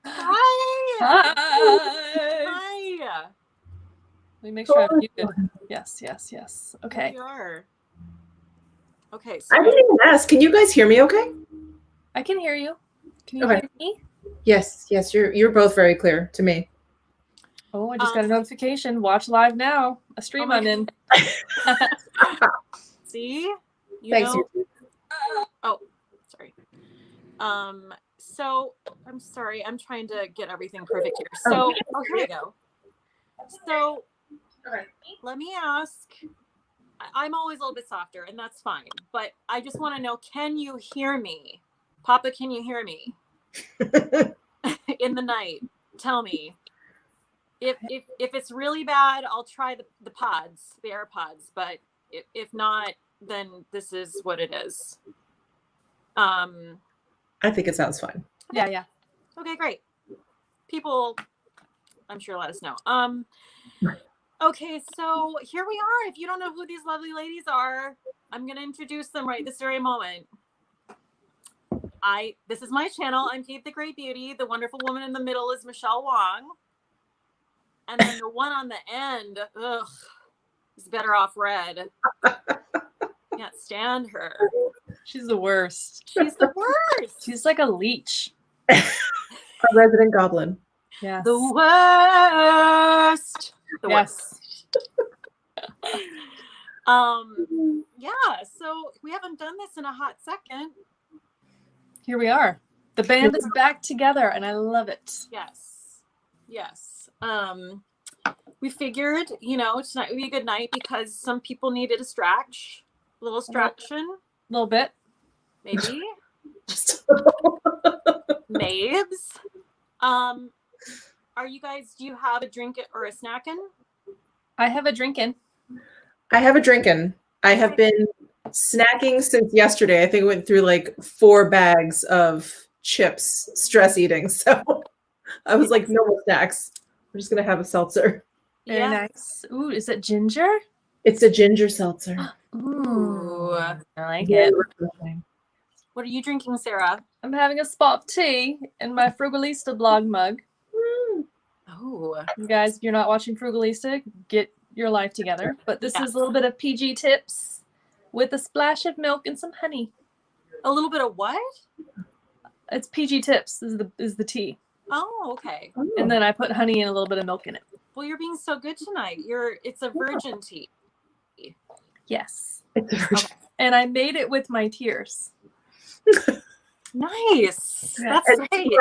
Hi. Hi. Let me make sure I'm muted. Yes. Okay. We are. Okay. I didn't even ask. Can you guys hear me okay? I can hear you. Can you Okay. hear me? Yes. You're both very clear to me. Oh, I just got a notification. Watch live now. A stream I'm in. See? Thanks. Oh, sorry. So I'm sorry. I'm trying to get everything perfect here. So, here we go. So, let me ask. I'm always a little bit softer, and that's fine. But I just want to know: can you hear me, Papa? Can you hear me in the night? Tell me. If it's really bad, I'll try the AirPods. But if not, then this is what it is. I think it sounds fine. Yeah. Okay, great. People, I'm sure, let us know. Okay, so here we are. If you don't know who these lovely ladies are, I'm going to introduce them right this very moment. This is my channel. I'm Cate the Great Beauty. The wonderful woman in the middle is Michele Wang. And then the one on the end, is better off red. Can't stand her. She's the worst. She's the worst. She's like a leech. A resident goblin. Yeah. The worst. Yes. Yeah, so we haven't done this in a hot second. Here we are. The band is back together and I love it. Yes. We figured, tonight would be a good night because some people need a distraction. A little distraction. A little bit. Maybe. Mabes. Do you have a drink or a snackin'? I have a drinkin'. I have a drinkin'. I have been snacking since yesterday. I think I went through like 4 bags of chips, stress eating. So I was like, no more snacks. I'm just going to have a seltzer. Very nice. Ooh, is it ginger? It's a ginger seltzer. Ooh, I like it. What are you drinking, Sarah? I'm having a spot of tea in my Frugalista blog mug. Oh, you guys, if you're not watching Frugalista, get your life together. But this is a little bit of PG tips with a splash of milk and some honey. A little bit of what? It's PG tips is the tea. Oh, okay. And then I put honey and a little bit of milk in it. Well, you're being so good tonight. It's a virgin tea. Yes. Okay. And I made it with my tears. Nice. Yeah. That's great.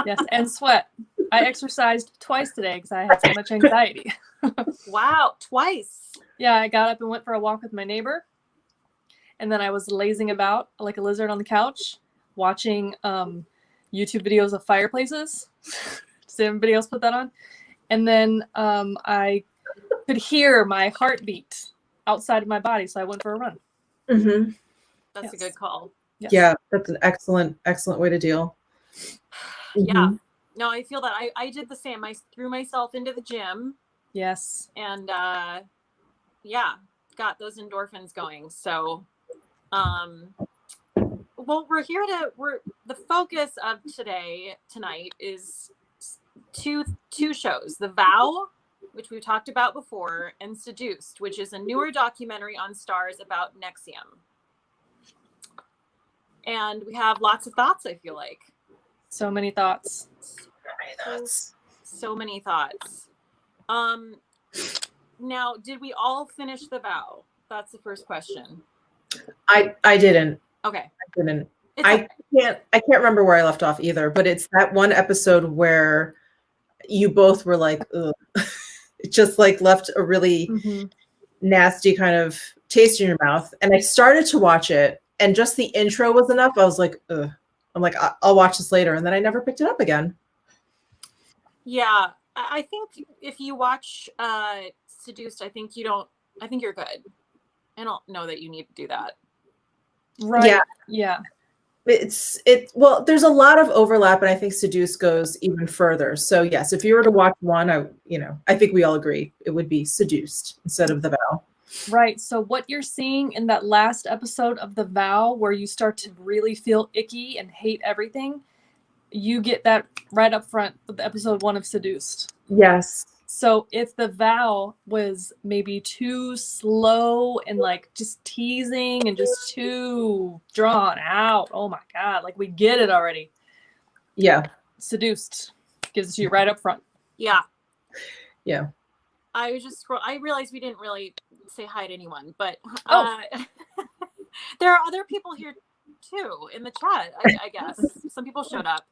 Yes, and sweat. I exercised twice today because I had so much anxiety. Wow, twice. Yeah, I got up and went for a walk with my neighbor. And then I was lazing about like a lizard on the couch, watching YouTube videos of fireplaces. Does anybody else put that on? And then I could hear my heartbeat outside of my body, so I went for a run. Mm-hmm. That's a good call. Yes. Yeah, that's an excellent way to deal. Yeah. No, I feel that I did the same. I threw myself into the gym. Yes. And got those endorphins going. So well, the focus of tonight is two shows, The Vow, which we've talked about before, and Seduced, which is a newer documentary on Stars about NXIVM. And we have lots of thoughts, I feel like. So many thoughts. So many thoughts. Now, did we all finish The Vow? That's the first question. I didn't. Okay. I didn't. I can't remember where I left off either, but it's that one episode where you both were like, ugh. It just like left a really nasty kind of taste in your mouth. And I started to watch it, and just the intro was enough. I was like, ugh. I'm like, I'll watch this later. And then I never picked it up again. Yeah. I think if you watch Seduced, I think you're good. I don't know that you need to do that. Right. Yeah. Well, there's a lot of overlap, and I think Seduced goes even further. So yes, if you were to watch one, I think we all agree it would be Seduced instead of The Vow. Right. So what you're seeing in that last episode of The Vow, where you start to really feel icky and hate everything, you get that right up front with episode 1 of Seduced. Yes. So if the vow was maybe too slow and like just teasing and just too drawn out, oh my God, like we get it already. Yeah. Seduced gives it to you right up front. Yeah. Yeah. I was just I realized we didn't really say hi to anyone, but there are other people here too in the chat. I guess some people showed up.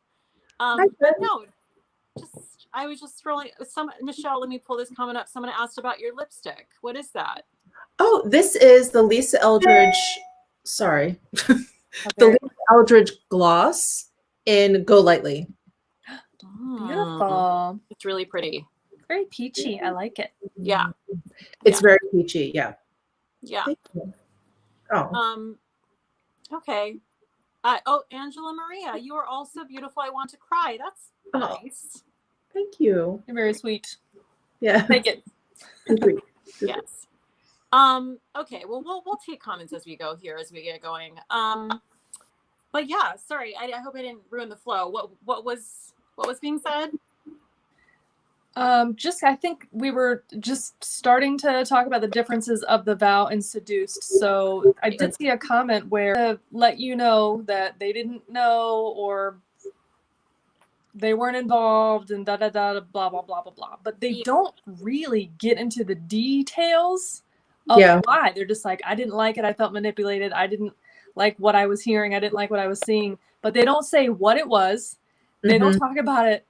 But no, I was just scrolling. Michelle, let me pull this comment up. Someone asked about your lipstick. What is that? Oh, this is the Lisa Eldridge. Sorry, Okay. the Lisa Eldridge gloss in Go Lightly. Beautiful. It's really pretty. Very peachy. I like it. Yeah. It's very peachy. Yeah. Yeah. Thank you. Oh. Okay. Angela Maria, you are also beautiful. I want to cry. That's nice. Thank you. You're very sweet. Yeah. Take it. Yes. Okay. Well, we'll take comments as we go here as we get going. But yeah, sorry. I hope I didn't ruin the flow. What was being said? I think we were just starting to talk about the differences of the vow and seduced. So I did see a comment where to let you know that they didn't know or they weren't involved and blah, blah, blah, blah, blah. But they don't really get into the details of why. They're just like, I didn't like it. I felt manipulated. I didn't like what I was hearing. I didn't like what I was seeing. But they don't say what it was. They don't talk about it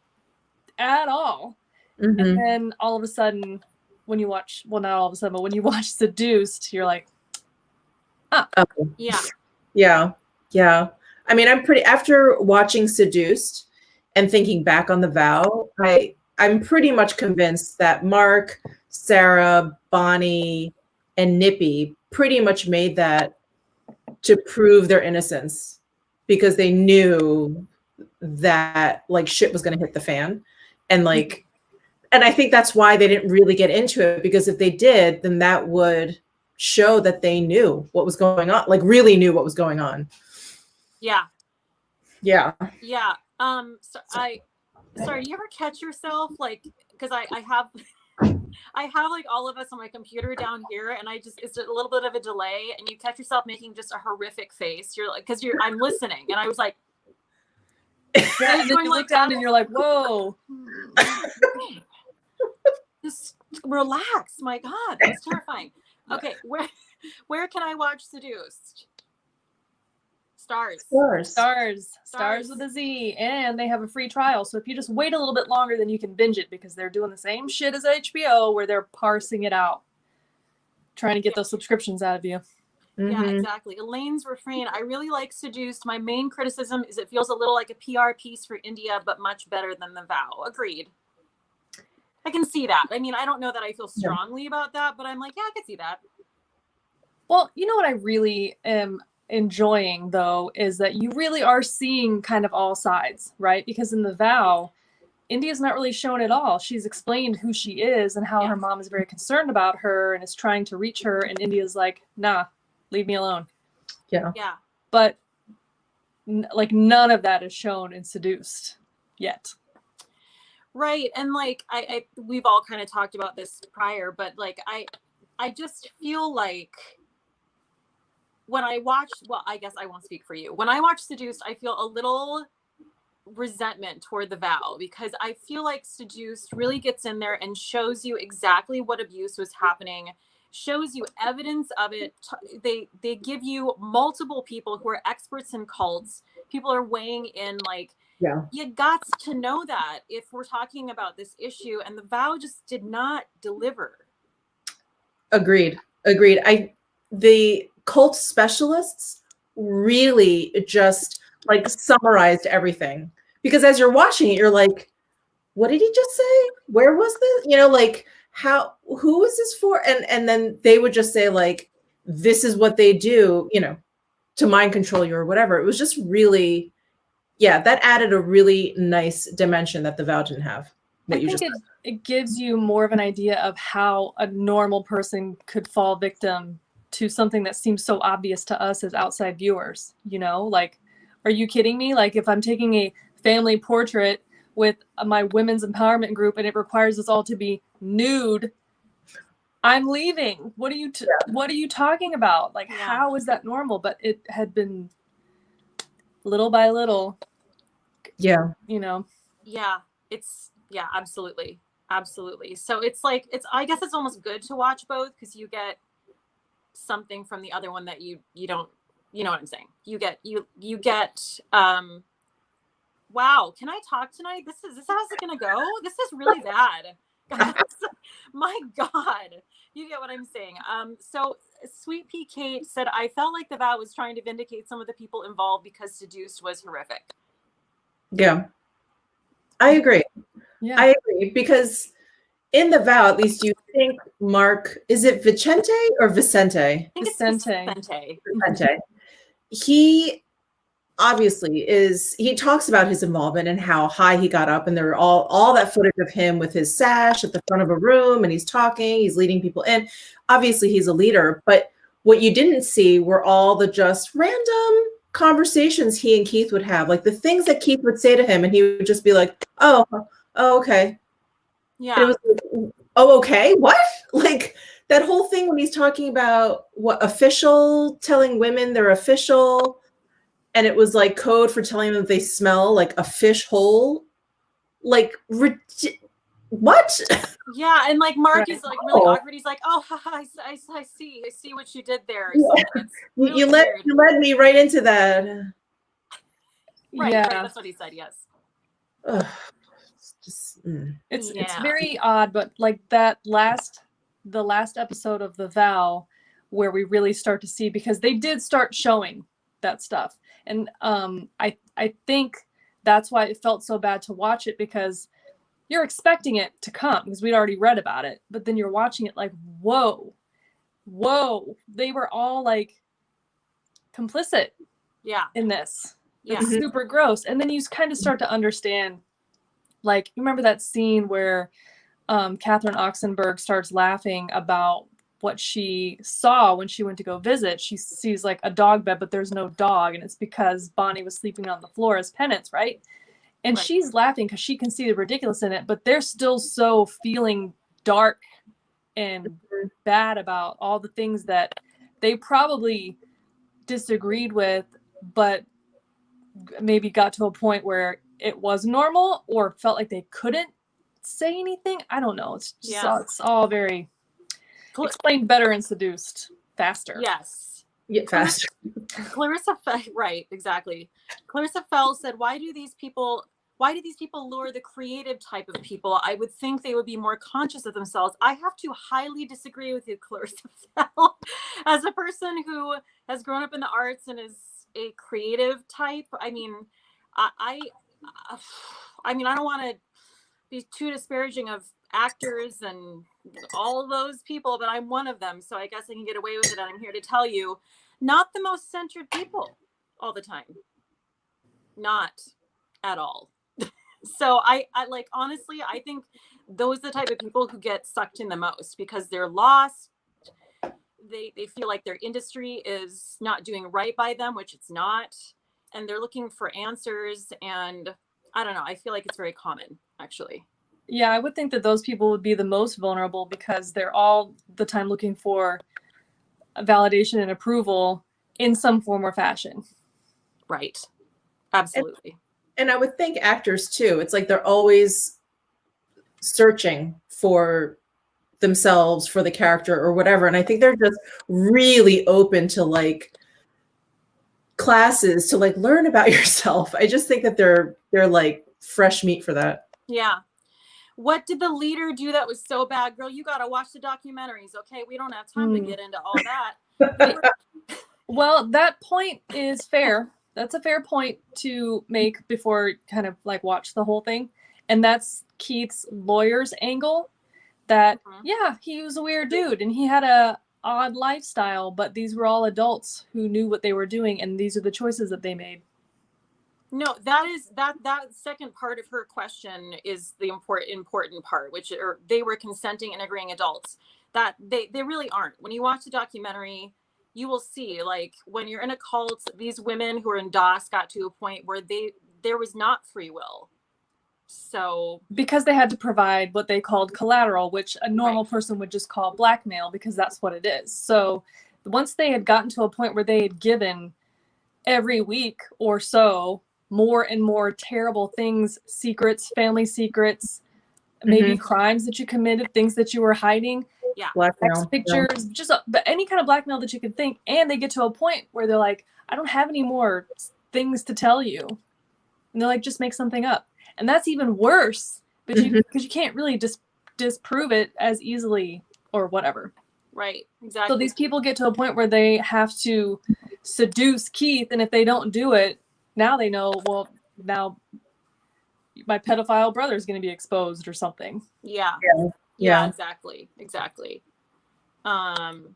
at all. Mm-hmm. And then all of a sudden, when you watch, well, not all of a sudden, but when you watch Seduced, you're like, Yeah. I mean, after watching Seduced and thinking back on the vow, I'm pretty much convinced that Mark, Sarah, Bonnie, and Nippy pretty much made that to prove their innocence because they knew that like shit was going to hit the fan. And like, and I think that's why they didn't really get into it, because if they did, then that would show that they knew what was going on, like really knew what was going on. Yeah. Yeah. Yeah. Sorry, do you ever catch yourself like, because I have like all of us on my computer down here, and it's a little bit of a delay, and you catch yourself making just a horrific face. You're like, because I'm listening, and I was like, yeah, and then you look down and you're like, whoa. Just relax. My God, that was terrifying. Okay, where can I watch Seduced? Stars with a Z, and they have a free trial. So if you just wait a little bit longer, then you can binge it, because they're doing the same shit as HBO, where they're parsing it out, trying to get those subscriptions out of you. Yeah, exactly. Elaine's refrain. I really like Seduced. My main criticism is it feels a little like a PR piece for India, but much better than The Vow. Agreed. I can see that. I mean, I don't know that I feel strongly about that, but I'm like, yeah, I can see that. Well, you know what I really am enjoying, though, is that you really are seeing kind of all sides, right? Because in The Vow, India's not really shown at all. She's explained who she is and how her mom is very concerned about her and is trying to reach her, and India's like, nah, leave me alone. Yeah. But like none of that is shown in Seduced yet. Right. And like we've all kind of talked about this prior, but like I just feel like when I watch, well, I guess I won't speak for you. When I watch Seduced, I feel a little resentment toward The Vow, because I feel like Seduced really gets in there and shows you exactly what abuse was happening, shows you evidence of it. They give you multiple people who are experts in cults. People are weighing in like, you got to know that if we're talking about this issue, and The Vow just did not deliver. Agreed. The cult specialists really just like summarized everything, because as you're watching it, you're like, what did he just say? Where was this? You know, like who is this for? And then they would just say like, this is what they do, you know, to mind control you or whatever. It was just really, that added a really nice dimension that The Vow didn't have. I think it gives you more of an idea of how a normal person could fall victim to something that seems so obvious to us as outside viewers. You know, like, are you kidding me? Like, if I'm taking a family portrait with my women's empowerment group, and it requires us all to be nude, I'm leaving. What are you talking about? Like, how is that normal? But it had been little by little. Yeah. You know. Yeah. Absolutely. Absolutely. So it's like, I guess it's almost good to watch both, because you get something from the other one that you don't, you know what I'm saying? You get wow, can I talk tonight? This how's it gonna go? This is really bad. My God. You get what I'm saying. So Sweet Pea Cate said, I felt like The Vow was trying to vindicate some of the people involved because Seduced was horrific. Yeah. I agree. Yeah. I agree, because in The Vow, at least you think Mark, is it Vicente or Vicente? I think Vicente. It's Vicente. Vicente. He obviously he talks about his involvement and how high he got up, and there were all that footage of him with his sash at the front of a room, and he's talking, he's leading people in. Obviously he's a leader, but what you didn't see were all the just random conversations he and Keith would have, like the things that Keith would say to him, and he would just be like, oh okay. Yeah. And it was like, oh, okay, what? Like that whole thing when he's talking about what official, telling women they're official, and it was like code for telling them that they smell like a fish hole. Like, what? Yeah, and like Mark is like really awkward. He's like, "Oh, I see what you did there." Yeah. Really you led me right into that. Right, that's what he said. Yes. Ugh. It's very odd, but like the last episode of The Vow, where we really start to see, because they did start showing that stuff, and I think that's why it felt so bad to watch it, because you're expecting it to come because we'd already read about it, but then you're watching it like, whoa, they were all like complicit in this. It's super gross. And then you kind of start to understand, like, you remember that scene where Catherine Oxenberg starts laughing about what she saw when she went to go visit. She sees like a dog bed, but there's no dog, and it's because Bonnie was sleeping on the floor as penance, right? And she's laughing because she can see the ridiculous in it, but they're still so feeling dark and bad about all the things that they probably disagreed with, but maybe got to a point where it was normal or felt like they couldn't say anything. I don't know. It's just it's all very explained better and seduced faster. Yes. Yeah, faster. Clarissa, right, exactly. Clarissa Fell said, why do these people lure the creative type of people? I would think they would be more conscious of themselves. I have to highly disagree with you, Clarissa Fell. As a person who has grown up in the arts and is a creative type, I mean, I don't want to be too disparaging of actors and all those people, but I'm one of them, so I guess I can get away with it, and I'm here to tell you, not the most centered people all the time. Not at all. So I like, honestly, I think those are the type of people who get sucked in the most because they're lost. They feel like their industry is not doing right by them, which it's not. And they're looking for answers. And I don't know. I feel like it's very common, actually. Yeah, I would think that those people would be the most vulnerable because they're all the time looking for validation and approval in some form or fashion. Right. Absolutely. And I would think actors too. It's like they're always searching for themselves, for the character or whatever. And I think they're just really open to like classes to like learn about yourself. I just think that they're like fresh meat for that. Yeah. What did the leader do that was so bad? Girl, you got to watch the documentaries. Okay. We don't have time to get into all that. Well, that point is fair. That's a fair point to make before kind of like watch the whole thing. And that's Keith's lawyer's angle that, he was a weird dude and he had a odd lifestyle, but these were all adults who knew what they were doing. And these are the choices that they made. No, that second part of her question is the important part, which they were consenting and agreeing adults. That they really aren't. When you watch the documentary, you will see, like, when you're in a cult, these women who are in DOS got to a point where they there was not free will. So because they had to provide what they called collateral, which a normal person would just call blackmail, because that's what it is. So once they had gotten to a point where they had given every week or so more and more terrible things, secrets, family secrets, maybe crimes that you committed, things that you were hiding, blackmail, text pictures, just but any kind of blackmail that you could think. And they get to a point where they're like, I don't have any more things to tell you. And they're like, just make something up. And that's even worse, but because you can't really disprove it as easily or whatever. Right, exactly. So these people get to a point where they have to seduce Keith, and if they don't do it, now they know, well, now my pedophile brother is going to be exposed or something. Yeah, exactly. Wow,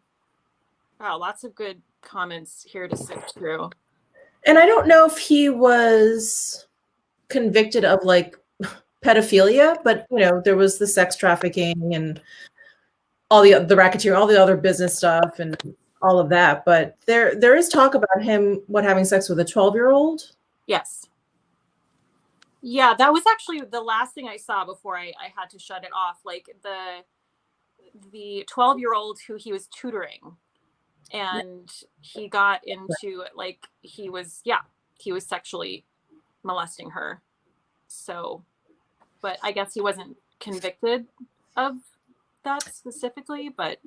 lots of good comments here to sift through. And I don't know if he was convicted of like pedophilia, but you know, there was the sex trafficking and all the racketeering, all the other business stuff and all of that. But there is talk about him having sex with a 12-year-old. Yes. Yeah, that was actually the last thing I saw before I had to shut it off. Like the 12-year-old who he was tutoring, and he got into like he was sexually molesting her. So, but I guess he wasn't convicted of that specifically, but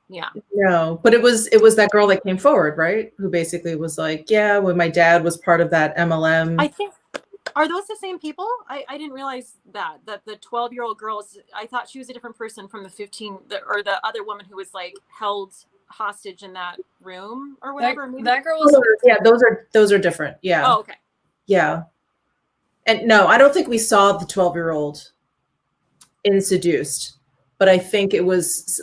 yeah. No, but it was that girl that came forward, right? Who basically was like, yeah, when my dad was part of that MLM. I think, are those the same people? I didn't realize that the 12-year-old girl, I thought she was a different person from or the other woman who was like held hostage in that room or whatever. That girl was. Yeah, those are different. Yeah. Oh, okay. Yeah. And no, I don't think we saw the 12-year-old in Seduced, but I think it was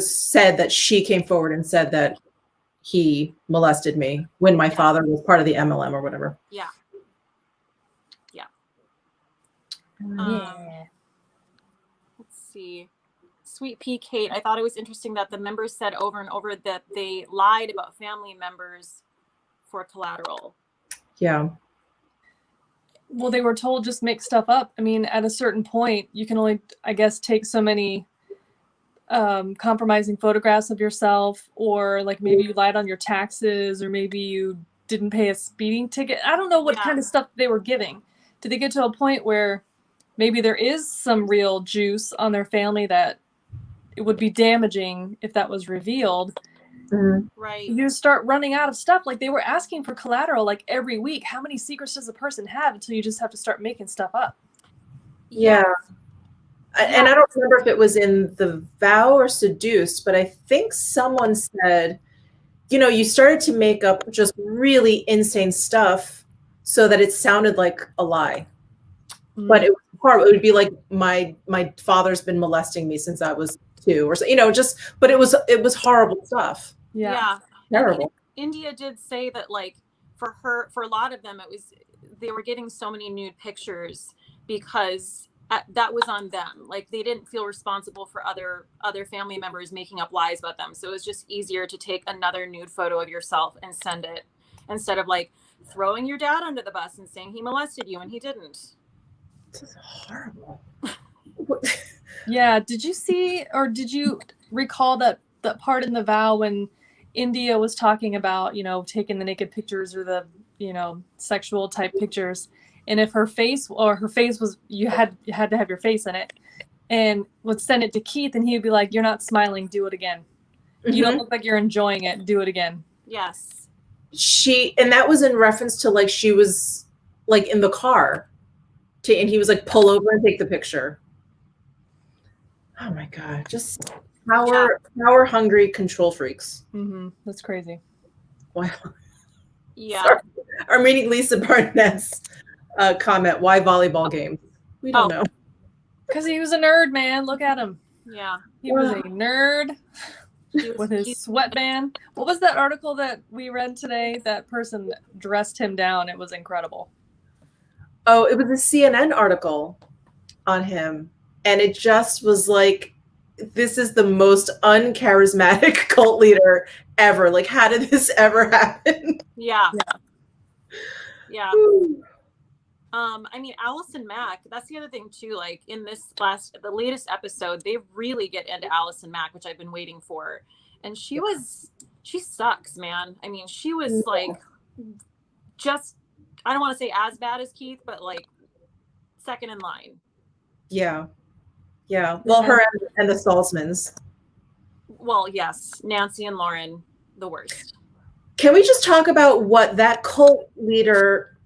said that she came forward and said that he molested me when my father was part of the MLM or whatever. Yeah. Let's see. Sweet Pea Cate, I thought it was interesting that the members said over and over that they lied about family members for collateral. Yeah. Well, they were told just make stuff up. I mean, at a certain point, you can only, I guess, take so many compromising photographs of yourself, or like maybe you lied on your taxes, or maybe you didn't pay a speeding ticket. I don't know what kind of stuff they were giving. Did they get to a point where maybe there is some real juice on their family that it would be damaging if that was revealed? Right. You start running out of stuff. Like they were asking for collateral like every week. How many secrets does a person have until you just have to start making stuff up? Yeah. And I don't remember if it was in the Vow or Seduced, but I think someone said, you know, you started to make up just really insane stuff so that it sounded like a lie. But it was horrible. It would be like my father's been molesting me since I was 2, or so, you know, just, but it was horrible stuff. Yeah. Terrible. India did say that like for a lot of them, they were getting so many nude pictures because that was on them. Like they didn't feel responsible for other family members making up lies about them. So it was just easier to take another nude photo of yourself and send it instead of like throwing your dad under the bus and saying he molested you and he didn't. This is horrible. Yeah. Did you see, or did you recall that part in the Vow when India was talking about, you know, taking the naked pictures or the, you know, sexual type pictures, and if her face was, you had to have your face in it, and would send it to Keith, and he'd be like, "You're not smiling. Do it again. You don't look like you're enjoying it. Do it again." Yes. And that was in reference to like she was like in the car, and he was like, pull over and take the picture. Oh my God, just power hungry control freaks. That's crazy. Wow. Yeah. Sorry. I'm reading Lisa Barnett's comment. Why volleyball games? We don't know. Because he was a nerd, man. Look at him. Yeah. He was a nerd with his sweatband. What was that article that we read today? That person dressed him down. It was incredible. Oh, it was a CNN article on him. And it just was like, this is the most uncharismatic cult leader ever. Like, how did this ever happen? Yeah. Yeah. I mean, Allison Mack, that's the other thing too. Like in the latest episode, they really get into Allison Mack, which I've been waiting for. And she sucks, man. I mean, she was like just, I don't want to say as bad as Keith, but like second in line. Yeah. Yeah. Well, her and the Salzmans. Well, yes. Nancy and Lauren, the worst. Can we just talk about what that cult leader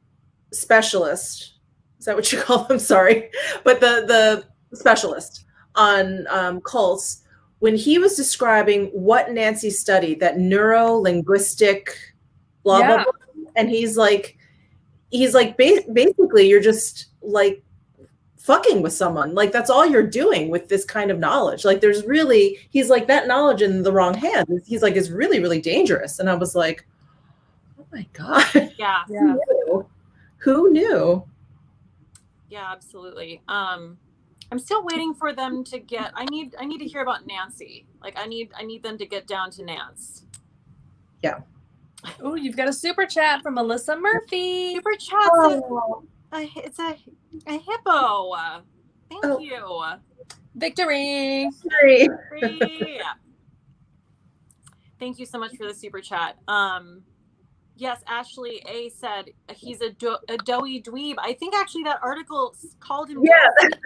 specialist, is that what you call them? Sorry. But the specialist on cults, when he was describing what Nancy studied, that neuro-linguistic blah, blah, blah, and he's like, basically, you're just like fucking with someone. Like, that's all you're doing with this kind of knowledge. Like, there's really, he's like, that knowledge in the wrong hands, he's like, is really, really dangerous. And I was like, oh my God. Yeah. Who knew? Yeah, absolutely. I'm still waiting for them to get, I need to hear about Nancy. Like I need them to get down to Nance. Yeah. Oh, you've got a super chat from Melissa Murphy. Super chat. It's a hippo. Thank you. Victory. Thank you so much for the super chat. Yes, Ashley A said he's a doughy dweeb. I think actually that article called him.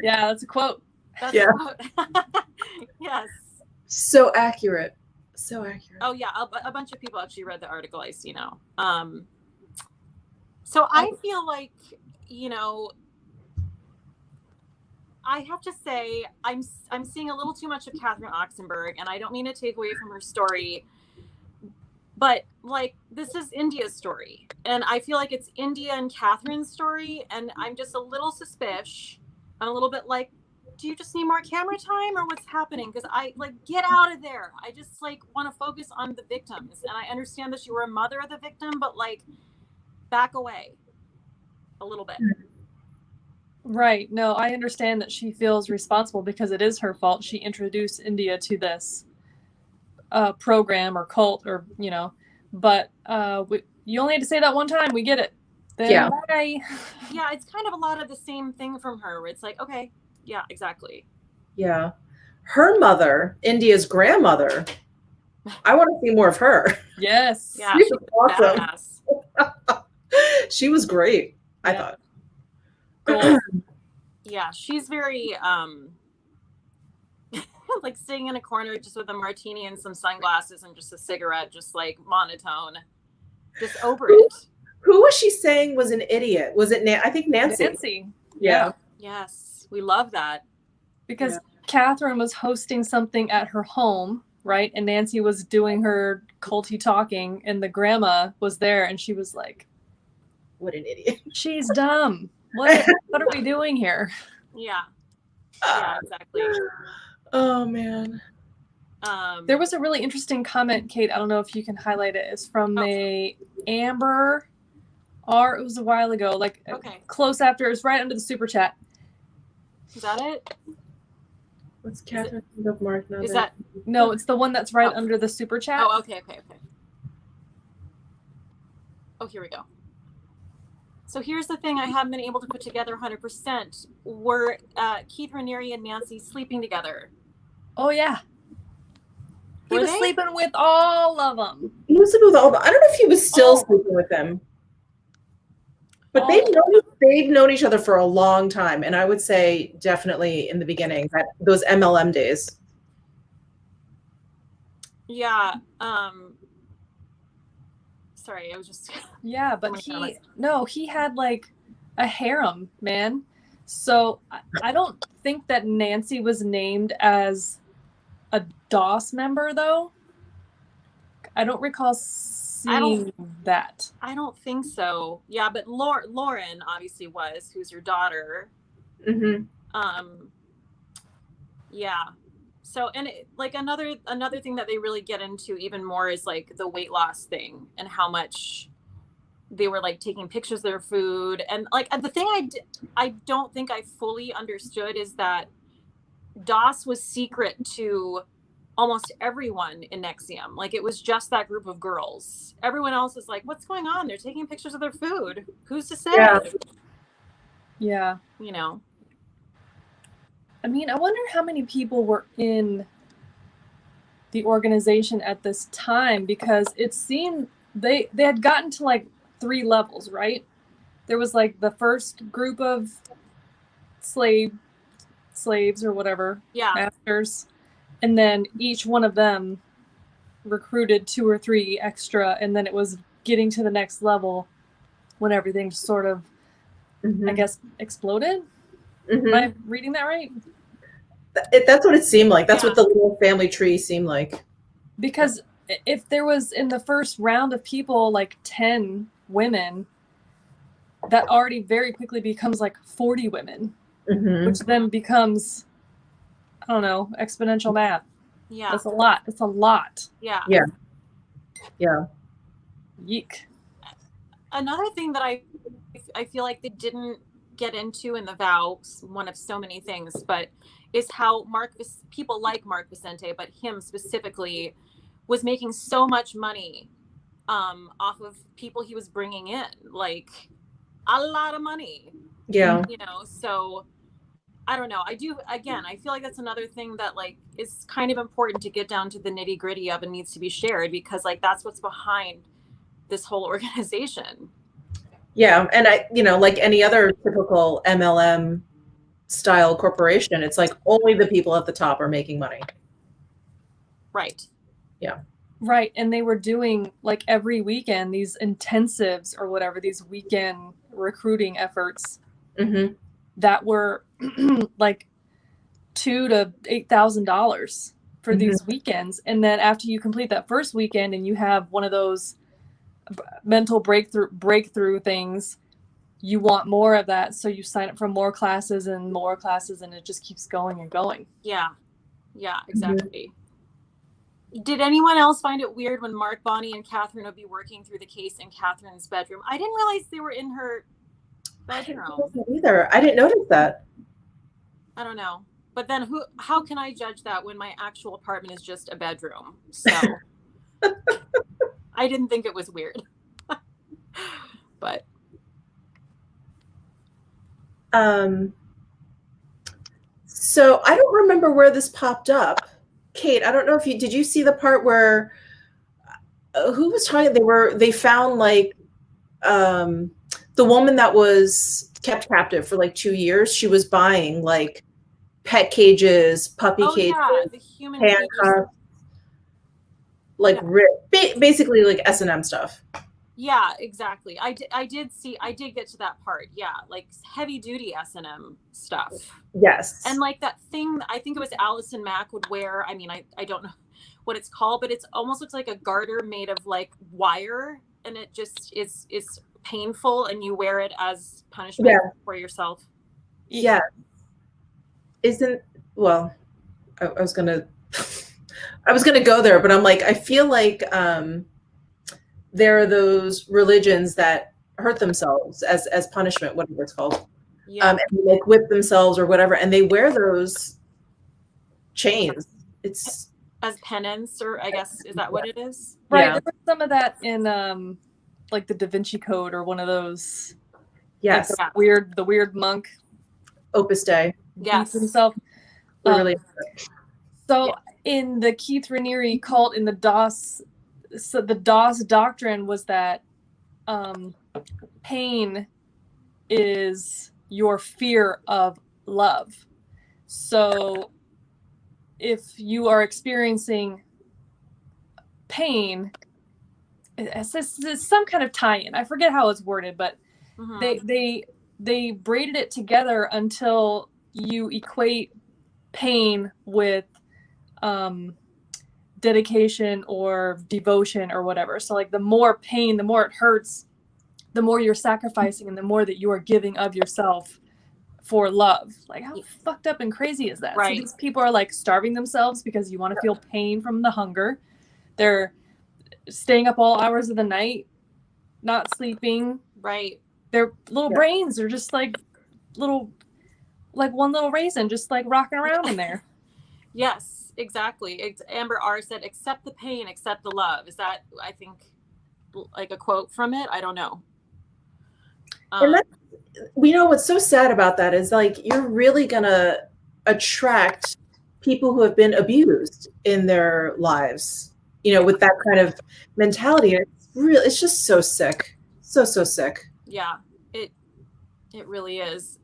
Yeah, that's a quote. That's a quote. Yes. So accurate. Oh yeah, a bunch of people actually read the article. I see now. So I feel like, you know, I have to say I'm seeing a little too much of Catherine Oxenberg, and I don't mean to take away from her story. But like, this is India's story, and I feel like it's India and Catherine's story, and I'm just a little suspicious. I'm a little bit like, do you just need more camera time, or what's happening? Because I like, get out of there. I just like want to focus on the victims, and I understand that you were a mother of the victim, but like, back away a little bit. Right. No, I understand that she feels responsible because it is her fault. She introduced India to this program or cult, or you know, but you only had to say that one time. We get it. Then bye. Yeah, it's kind of a lot of the same thing from her, where it's like, okay, yeah, exactly. Yeah, her mother, India's grandmother, I want to see more of her. Yes. Yeah, she was awesome. She was great. I thought. Cool. Yeah, she's very like sitting in a corner just with a martini and some sunglasses and just a cigarette, just like monotone, just over it. Who was she saying was an idiot? Was it I think Nancy. Yeah. Yes, we love that. Because Catherine was hosting something at her home, right? And Nancy was doing her culty talking, and the grandma was there, and she was like, what an idiot. She's dumb. What are we doing here? Yeah, exactly. Oh man. There was a really interesting comment, Kate. I don't know if you can highlight it. It's from a Amber R. It was a while ago, like close after. It was right under the super chat. Is that it? What's Catherine bookmark? Is that? No, it's the one that's right under the super chat. Oh, okay. Oh, here we go. So here's the thing I haven't been able to put together 100%. Were Keith Raniere and Nancy sleeping together? Oh, yeah. He was sleeping with all of them. He was sleeping with all of them. I don't know if he was still sleeping with them. But they've known each other for a long time. And I would say definitely in the beginning, those MLM days. Yeah. Sorry, I was just. Yeah, but he had like a harem, man. So I don't think that Nancy was named as a DOS member, though. I don't recall seeing that. I don't think so. Yeah, but Lauren obviously was, who's your daughter. Mm-hmm. Yeah. So, and like another thing that they really get into even more is like the weight loss thing and how much they were like taking pictures of their food. And like the thing I don't think I fully understood is that DOS was secret to almost everyone in NXIVM. Like it was just that group of girls. Everyone else is like, what's going on? They're taking pictures of their food. Who's to say? Yeah. You know? I mean, I wonder how many people were in the organization at this time, because it seemed they had gotten to like 3 levels, right? There was like the first group of slaves or whatever, Yeah. masters, and then each one of them recruited 2 or 3 extra, and then it was getting to the next level when everything just sort of, I guess, exploded. Am I reading that right? That's what it seemed like. That's Yeah. what the little family tree seemed like. Because if there was in the first round of people like 10 women, that already very quickly becomes like 40 women, which then becomes, I don't know, exponential math. Yeah. That's a lot. It's a lot. Yeah. Yeah. Yeah. Yeek. Another thing that I feel like they didn't get into in the vow, one of so many things, but is how people like Mark Vicente, but him specifically, was making so much money off of people he was bringing in, like a lot of money. Yeah. You know, so I don't know. I feel like that's another thing that like is kind of important to get down to the nitty gritty of and needs to be shared, because like that's what's behind this whole organization. Yeah. And like any other typical MLM style corporation, it's like only the people at the top are making money. Right. Yeah. Right. And they were doing like every weekend these intensives or whatever, these weekend recruiting efforts that were like $2,000 to $8,000 for these weekends. And then after you complete that first weekend and you have one of those mental breakthrough things, you want more of that, so you sign up for more classes, and it just keeps going and going. Yeah exactly. Did anyone else find it weird when Mark, Bonnie, and Catherine would be working through the case in Catherine's bedroom? I didn't realize they were in her bedroom. I didn't know either. I didn't notice that. I don't know. But then how can I judge that when my actual apartment is just a bedroom? So I didn't think it was weird. But so I don't remember where this popped up. Cate, I don't know if did you see the part where who was talking? They found like the woman that was kept captive for like 2 years. She was buying like pet cages, puppy cages, the human handcuffs, like basically like S&M stuff. Yeah, exactly. I did get to that part. Yeah, like heavy duty S&M stuff. Yes. And like that thing, I think it was Allison Mack would wear. I mean, I don't know what it's called, but it's almost looks like a garter made of like wire, and it just is painful, and you wear it as punishment for yourself. Yeah. I was gonna go there, but I'm like, I feel like there are those religions that hurt themselves as punishment, whatever it's called. Yeah. And they like whip themselves or whatever, and they wear those chains. It's as penance, or I guess, is that what it is? Right. Yeah. There was some of that in like the Da Vinci Code or one of those. Yes. Like the weird monk. Opus Dei. Yes. Himself. Really. So in the Keith Raniere cult, in the DOS, so the DOS doctrine was that pain is your fear of love. So if you are experiencing pain, it's some kind of tie-in. I forget how it's worded, but they braided it together until you equate pain with dedication or devotion or whatever. So like the more pain, the more it hurts, the more you're sacrificing, and the more that you are giving of yourself for love. Like how fucked up and crazy is that? Right. So these people are like starving themselves because you want to feel pain from the hunger. They're staying up all hours of the night, not sleeping. Right. Their little brains are just like one little raisin just like rocking around in there. Yes, exactly. Amber R said, accept the pain, accept the love. Is that, I think, like a quote from it? I don't know. And that's, we know what's so sad about that is like you're really gonna attract people who have been abused in their lives, you know, with that kind of mentality. It's really, it's just so sick. So sick. Yeah, it really is.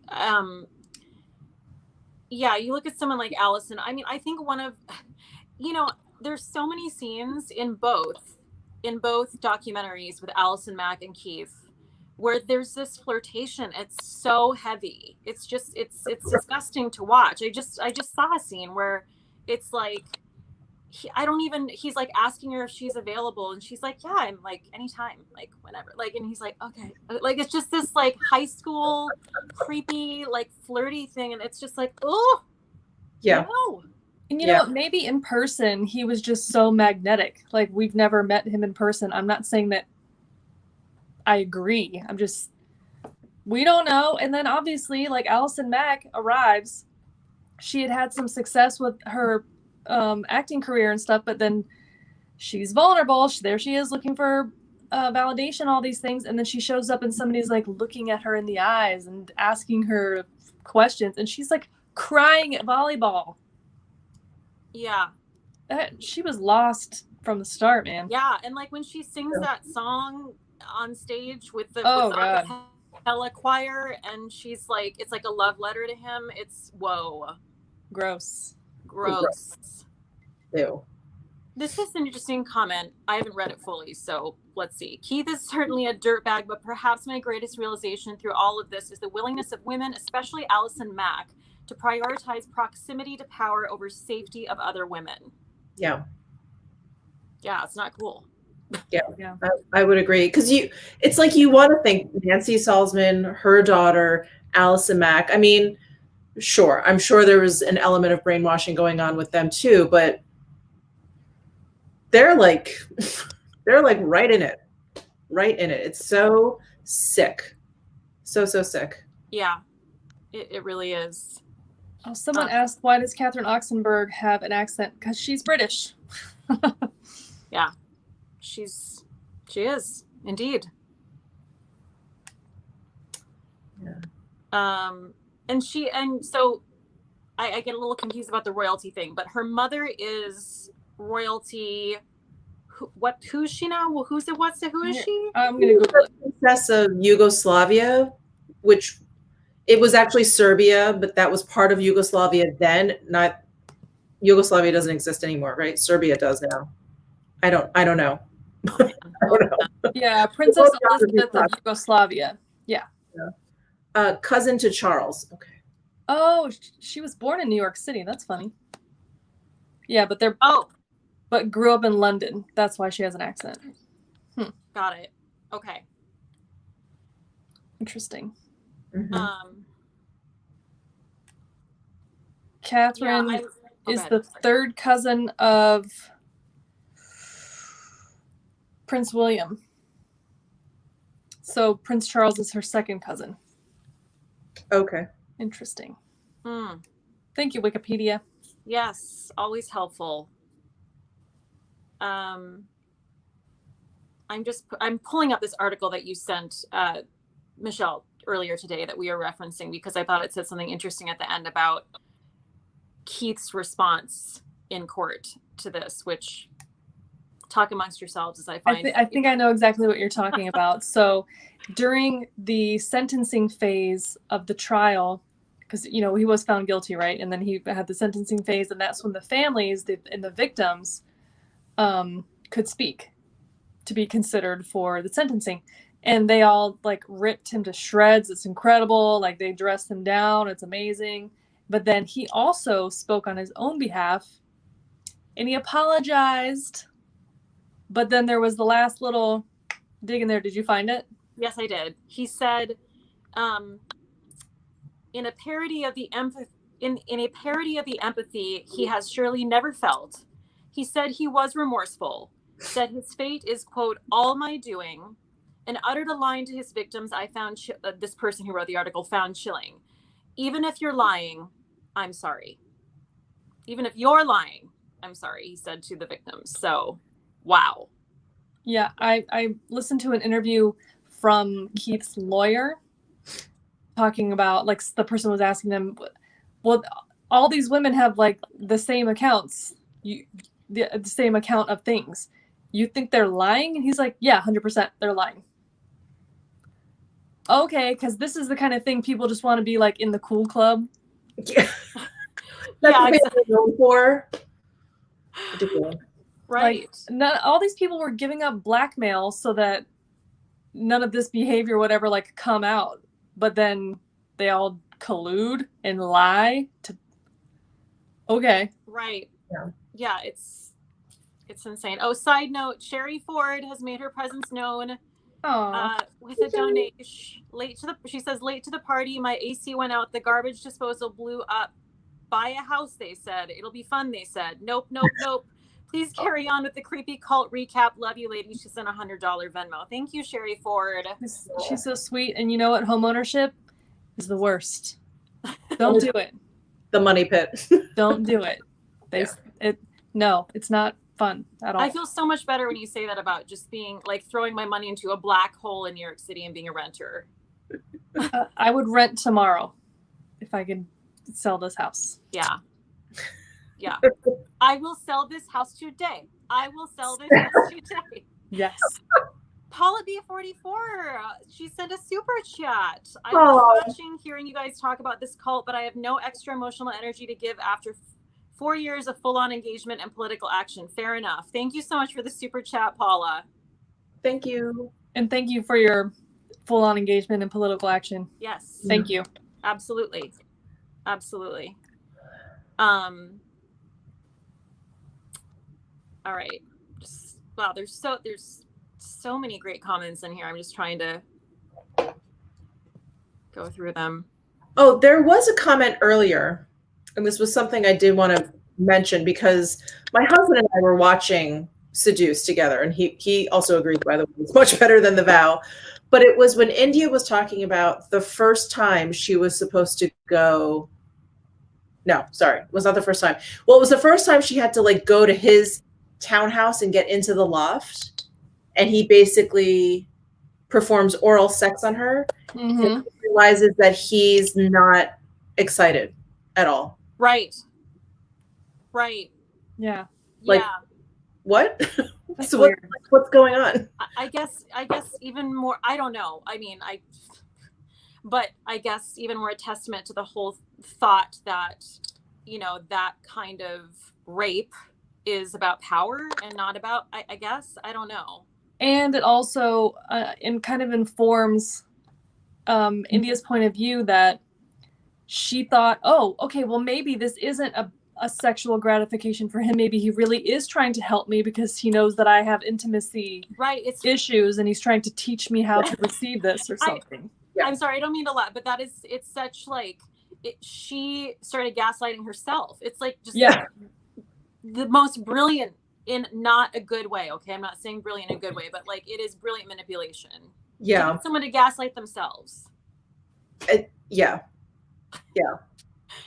Yeah, you look at someone like Allison. I mean, I think one of, you know, there's so many scenes in both documentaries with Allison Mack and Keith where there's this flirtation. It's so heavy. It's just it's disgusting to watch. I just saw a scene where it's like he's like asking her if she's available and she's like, yeah, I'm like anytime, like whenever, like, and he's like, okay, like it's just this like high school creepy like flirty thing, and it's just like, oh Yeah. no. And you know what, maybe in person he was just so magnetic, like we've never met him in person. I'm not saying that I agree, I'm just, we don't know. And then obviously like Allison Mack arrives, she had some success with her acting career and stuff, but then she's vulnerable. There she is looking for validation, all these things, and then she shows up and somebody's like looking at her in the eyes and asking her questions, and she's like crying at volleyball. Yeah, she was lost from the start, man. Yeah, and like when she sings that song on stage with the acapella choir, and she's like, it's like a love letter to him. It's whoa, gross. Ew. This is an interesting comment. I haven't read it fully, so let's see. Keith is certainly a dirtbag, but perhaps my greatest realization through all of this is the willingness of women, especially Allison Mack, to prioritize proximity to power over safety of other women. Yeah. Yeah, it's not cool. Yeah. I would agree. Because it's like you want to think Nancy Salzman, her daughter, Allison Mack. I mean, sure, I'm sure there was an element of brainwashing going on with them too, but they're like right in it. It's so sick. So sick. Yeah, it really is. Oh, someone asked, why does Catherine Oxenberg have an accent? Because she's British. Yeah, she is indeed. Yeah. And so I get a little confused about the royalty thing, but her mother is royalty. Who's she now? Who is she? I'm gonna Google it. Princess of Yugoslavia, which it was actually Serbia, but that was part of Yugoslavia then. Not Yugoslavia doesn't exist anymore, right? Serbia does now. I don't know. I don't know. Yeah, Princess Elizabeth of Yugoslavia. Yeah. Cousin to Charles. Okay. Oh, she was born in New York City. That's funny. Yeah, but but grew up in London. That's why she has an accent. Got it. Okay. Interesting. Mm-hmm. Catherine is the third cousin of Prince William. So Prince Charles is her second cousin. Okay. Interesting. Thank you, Wikipedia. Yes, always helpful. I'm pulling up this article that you sent Michelle earlier today that we are referencing because I thought it said something interesting at the end about Keith's response in court to this, which talk amongst yourselves as I find. I think I know exactly what you're talking about. So during the sentencing phase of the trial, because, he was found guilty, right? And then he had the sentencing phase, and that's when the families and the victims could speak to be considered for the sentencing. And they all like ripped him to shreds. It's incredible. Like they dressed him down. It's amazing. But then he also spoke on his own behalf and he apologized. But then there was the last little dig in there. Did you find it? Yes, I did. He said, in a parody of the empathy he has surely never felt, he said he was remorseful, said his fate is, quote, all my doing, and uttered a line to his victims I found, this person who wrote the article found chilling. Even if you're lying, I'm sorry. Even if you're lying, I'm sorry, he said to the victims. So, wow. Yeah, I listened to an interview from Keith's lawyer, talking about, like, the person was asking them, well, all these women have like the same accounts, the same account of things. You think they're lying? And he's like, yeah, 100% they're lying. Okay, because this is the kind of thing people just want to be like in the cool club. Yeah. That's what they're known for. Ridiculous. Right. Like, all these people were giving up blackmail so that none of this behavior would ever like come out. But then they all collude and lie to. Okay. Right. Yeah. Yeah, it's insane. Oh, side note, Sherry Ford has made her presence known with a donation. She says, late to the party, my AC went out, the garbage disposal blew up. Buy a house, they said. It'll be fun, they said. Nope. Please carry on with the creepy cult recap. Love you, ladies. She sent a $100 Venmo. Thank you, Sherry Ford. She's so sweet. And you know what? Homeownership is the worst. Don't do it. The money pit. Don't do it. No, it's not fun at all. I feel so much better when you say that about just being like throwing my money into a black hole in New York City and being a renter. I would rent tomorrow if I could sell this house. Yeah. I will sell this house today. Yes. Paula B44, she sent a super chat. I was watching, hearing you guys talk about this cult, but I have no extra emotional energy to give after 4 years of full-on engagement and political action. Fair enough. Thank you so much for the super chat, Paula. Thank you. And thank you for your full-on engagement and political action. Yes. Thank you. Absolutely. All right. Wow, there's so many great comments in here. I'm just trying to go through them. Oh, there was a comment earlier, and this was something I did want to mention because my husband and I were watching Seduced together, and he also agreed, by the way, it's much better than The Vow. But it was when India was talking about the first time she was supposed to go. No, sorry, it was not the first time. Well, it was the first time she had to like go to his townhouse and get into the loft, and he basically performs oral sex on her. Mm-hmm. And realizes that he's not excited at all. Right. Yeah. Like, what? So what's going on? I guess even more, I don't know. I mean, but I guess even more a testament to the whole thought that, that kind of rape is about power and not about, I guess, I don't know. And it also kind of informs India's point of view that she thought, oh, okay, well, maybe this isn't a sexual gratification for him. Maybe he really is trying to help me because he knows that I have intimacy issues and he's trying to teach me how to receive this or something. I'm sorry, I don't mean to laugh, but it's such like, she started gaslighting herself. It's like just the most brilliant in not a good way. Okay, I'm not saying brilliant in a good way, but like it is brilliant manipulation. Yeah. To get someone to gaslight themselves. Yeah.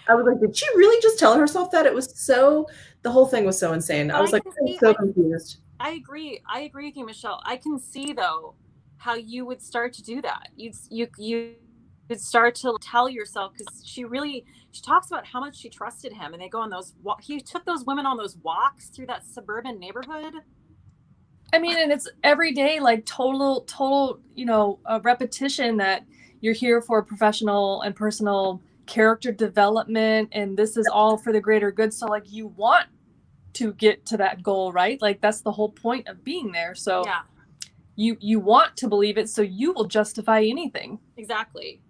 I was like, did she really just tell herself that? The whole thing was so insane. I was like, I'm so confused. I agree with you, Michelle. I can see though how you would start to do that. You would start to tell yourself, because she talks about how much she trusted him, and they go on he took those women on those walks through that suburban neighborhood. I mean, and it's every day, like total, repetition that you're here for professional and personal character development, and this is all for the greater good. So like you want to get to that goal, right? Like that's the whole point of being there. So you want to believe it, so you will justify anything. Exactly.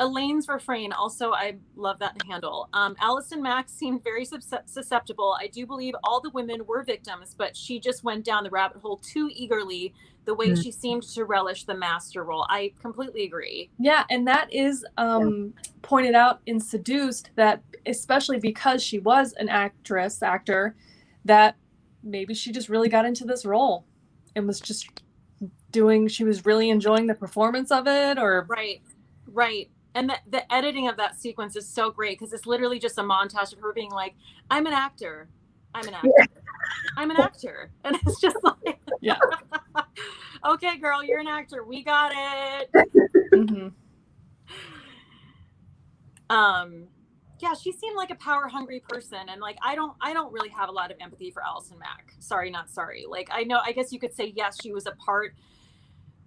Elaine's refrain, also, I love that handle. Allison Mack seemed very susceptible. I do believe all the women were victims, but she just went down the rabbit hole too eagerly, the way she seemed to relish the master role. I completely agree. Yeah, and that is pointed out in Seduced, that especially because she was an actor, that maybe she just really got into this role and was just she was really enjoying the performance of it, or right. And the editing of that sequence is so great, because it's literally just a montage of her being like, I'm an actor. I'm an actor. And it's just like, okay, girl, you're an actor. We got it. Yeah, she seemed like a power hungry person, and like I don't really have a lot of empathy for Allison Mack. Sorry, not sorry. Like I guess you could say yes, she was a part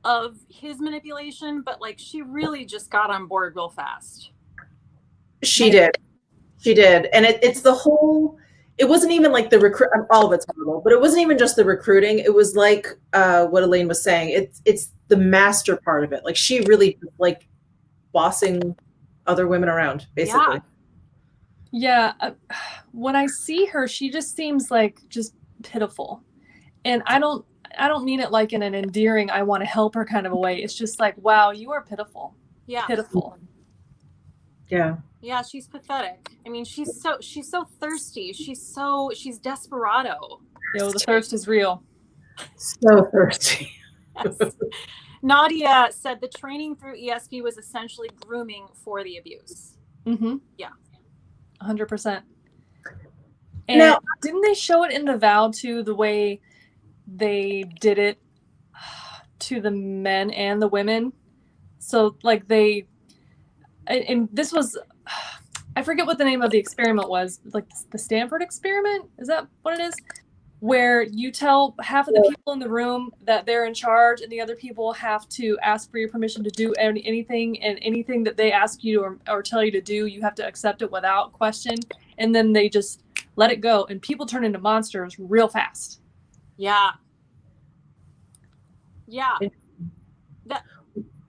of his manipulation, but like she really just got on board real fast. She did, and it's the whole. It wasn't even like the recruit. All of it's horrible, but it wasn't even just the recruiting. It was like what Elaine was saying. It's the master part of it. Like she really like bossing other women around, basically. Yeah. When I see her, she just seems like just pitiful, and I don't mean it like in an endearing, I want to help her kind of a way. It's just like, wow, you are pitiful. Yeah. Pitiful. Yeah. Yeah, she's pathetic. I mean, she's so thirsty. She's desperado. Yo, the thirst is real. So thirsty. Yes. Nadia said the training through ESP was essentially grooming for the abuse. Mm-hmm. Yeah. 100%. And now, didn't they show it in the vow too, the way they did it to the men and the women? So like and this was, I forget what the name of the experiment was, like the Stanford experiment? Is that what it is? Where you tell half of the people in the room that they're in charge, and the other people have to ask for your permission to do anything, and anything that they ask you or tell you to do, you have to accept it without question, and then they just let it go, and people turn into monsters real fast. Yeah. Yeah.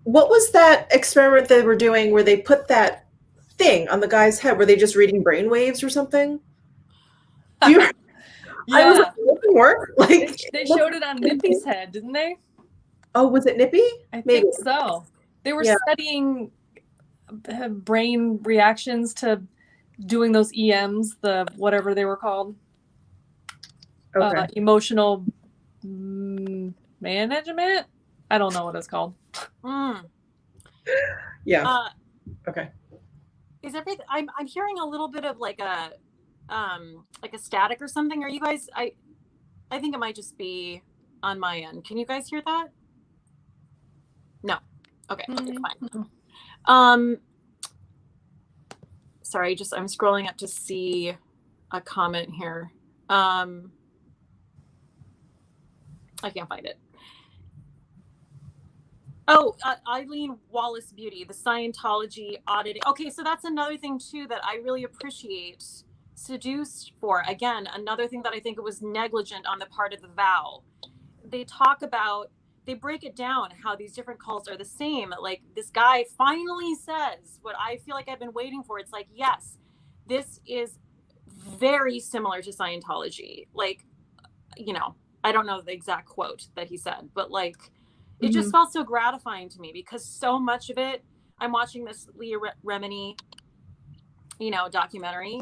What was that experiment they were doing where they put that thing on the guy's head? Were they just reading brainwaves or something? Do you Yeah. I was like, it didn't work. Like they showed it on Nippy's head, didn't they? Oh, was it Nippy? I think so. They were studying brain reactions to doing those EMs, the whatever they were called. Okay. Emotional management? I don't know what it's called. Yeah. Okay. Is everything? I'm hearing a little bit of like a static or something. Are you guys? I think it might just be on my end. Can you guys hear that? No. Okay, it's fine. Sorry, I'm scrolling up to see a comment here. I can't find it. Oh, Eileen Wallace Beauty, the Scientology auditing. Okay, so that's another thing too that I really appreciate Seduced for. Again, another thing that I think it was negligent on the part of the vow. They break it down how these different cults are the same. Like this guy finally says what I feel like I've been waiting for. It's like, yes, this is very similar to Scientology. Like, you know, I don't know the exact quote that he said, but like, it just felt so gratifying to me because so much of it, I'm watching this Leah Remini, documentary,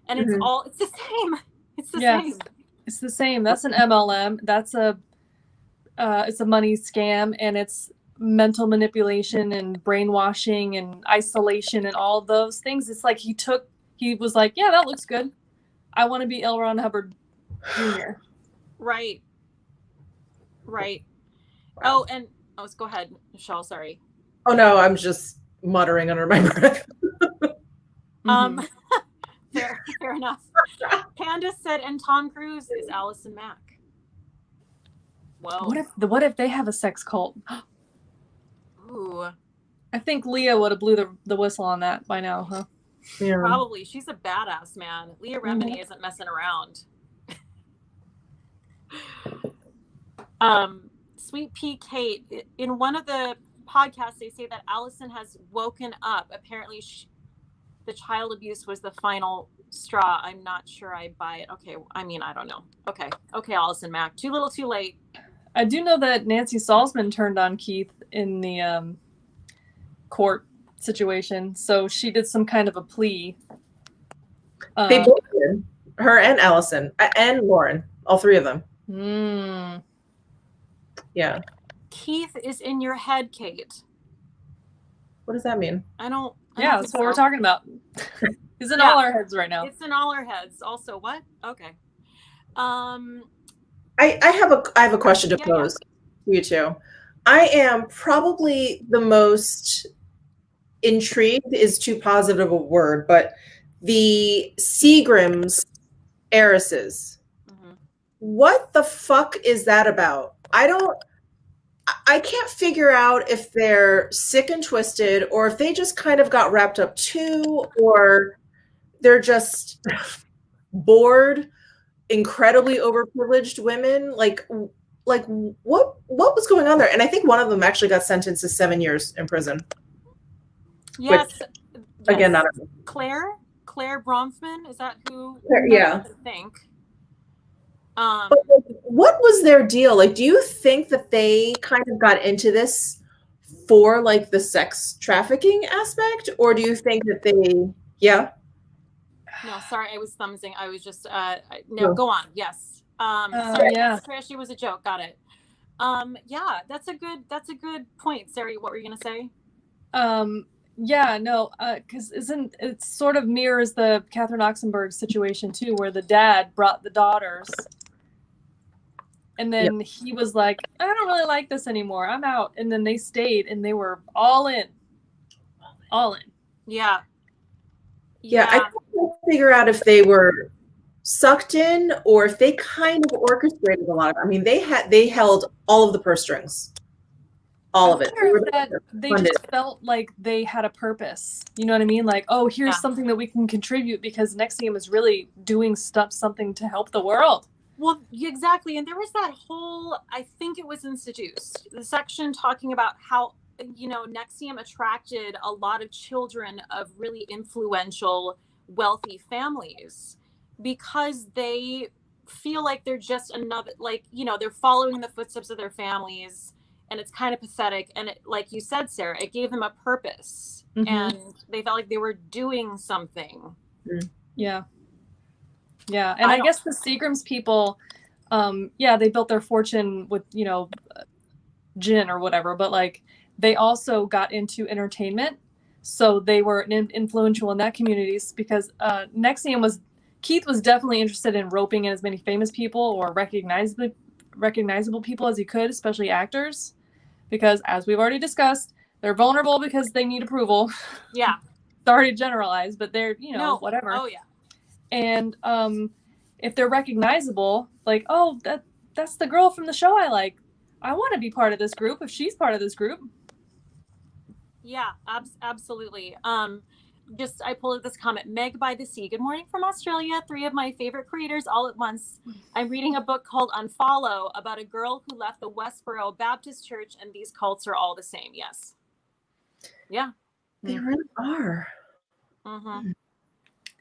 and it's the same. It's the same. It's the same. That's an MLM. That's it's a money scam, and it's mental manipulation and brainwashing and isolation and all those things. It's like he was like, yeah, that looks good. I want to be L. Ron Hubbard Jr. Right. Oh, and go ahead, Michelle. Sorry. Oh no, I'm just muttering under my breath. Fair enough. Candace said, and Tom Cruise is Allison Mack. Whoa. What if they have a sex cult? Ooh. I think Leah would have blew the whistle on that by now, huh? Yeah. Probably. She's a badass, man. Leah Remini isn't messing around. Sweet Pea Cate, in one of the podcasts, they say that Allison has woken up. Apparently, the child abuse was the final straw. I'm not sure I buy it. Okay, I mean, I don't know. Okay, Allison Mack. Too little, too late. I do know that Nancy Salzman turned on Keith in the court situation, so she did some kind of a plea. They both did. Her and Allison and Lauren, all three of them. Yeah. Keith is in your head, Kate. What does that mean? Yeah, that's what we're talking about. He's in all our heads right now. It's in all our heads. Also, what? Okay. I have a question to pose to you two. I am probably the most intrigued is too positive a word, but the Seagrams heiresses. Mhm. What the fuck is that about? I can't figure out if they're sick and twisted or if they just kind of got wrapped up too, or they're just bored, incredibly overprivileged women. Like what was going on there? And I think one of them actually got sentenced to 7 years in prison. Yes. Which, again, not Claire Bronfman, is that who? Yeah. I think. But what was their deal? Like, do you think that they kind of got into this for like the sex trafficking aspect, or do you think that they? Yeah. No, sorry, I was thumbsing. I was just no. Go on. Yes. Yeah. Yes, trashy was a joke. Got it. Yeah, that's a good point, Sari. What were you gonna say? Yeah, no, because it sort of mirrors the Catherine Oxenberg situation too, where the dad brought the daughters, and then he was like, "I don't really like this anymore. I'm out." And then they stayed, and they were all in. Yeah. Yeah, I can't figure out if they were sucked in or if they kind of orchestrated a lot of. I mean, they held all of the purse strings, all of it. They just felt like they had a purpose. You know what I mean? Like, oh, here's something that we can contribute because NXIVM is really doing something to help the world. Well, exactly. And there was that whole, I think it was in Seduced, the section talking about how, NXIVM attracted a lot of children of really influential, wealthy families because they feel like they're just another, they're following in the footsteps of their families. And it's kind of pathetic. And like you said, Sarah, it gave them a purpose. Mm-hmm. And they felt like they were doing something. Yeah. Yeah. And I guess the Seagrams people, they built their fortune with, gin or whatever, but like they also got into entertainment. So they were influential in that communities because Keith was definitely interested in roping in as many famous people or recognizable people as he could, especially actors, because as we've already discussed, they're vulnerable because they need approval. Yeah. Sorry to generalize, but they're, whatever. Oh yeah. And if they're recognizable, like, oh, that's the girl from the show I like. I want to be part of this group if she's part of this group. Yeah, absolutely. I pulled up this comment. Meg by the Sea. Good morning from Australia. 3 of my favorite creators all at once. I'm reading a book called Unfollow about a girl who left the Westboro Baptist Church, and these cults are all the same. Yes. Yeah. They really are. Mm-hmm.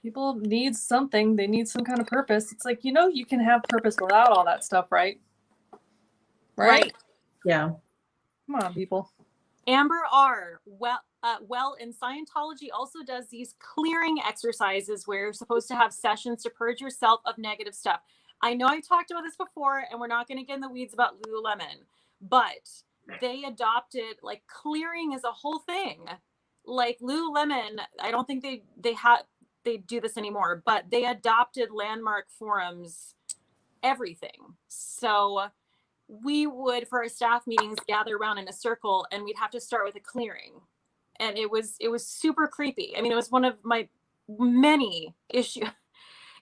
People need something. They need some kind of purpose. It's like, you can have purpose without all that stuff, right? Right? Yeah. Come on, people. Amber R. Well, in Scientology also does these clearing exercises where you're supposed to have sessions to purge yourself of negative stuff. I know I've talked about this before, and we're not going to get in the weeds about Lululemon, but they adopted, like, clearing is a whole thing. Like Lululemon, I don't think they do this anymore, but they adopted landmark forums, everything. So we would, for our staff meetings, gather around in a circle, and we'd have to start with a clearing. And it was super creepy. I mean, it was one of my many issues.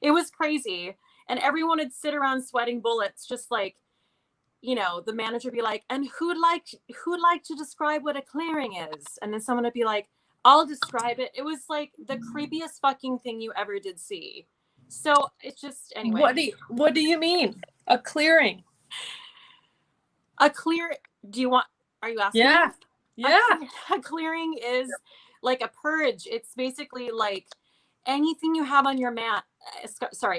It was crazy. And everyone would sit around sweating bullets, just like, the manager would be like, and who'd like to describe what a clearing is? And then someone would be like, I'll describe it. It was like the creepiest fucking thing you ever did see. So it's just, anyway. What do you mean? A clearing? Are you asking? Yeah. Yeah. A clearing is like a purge. It's basically like anything you have on your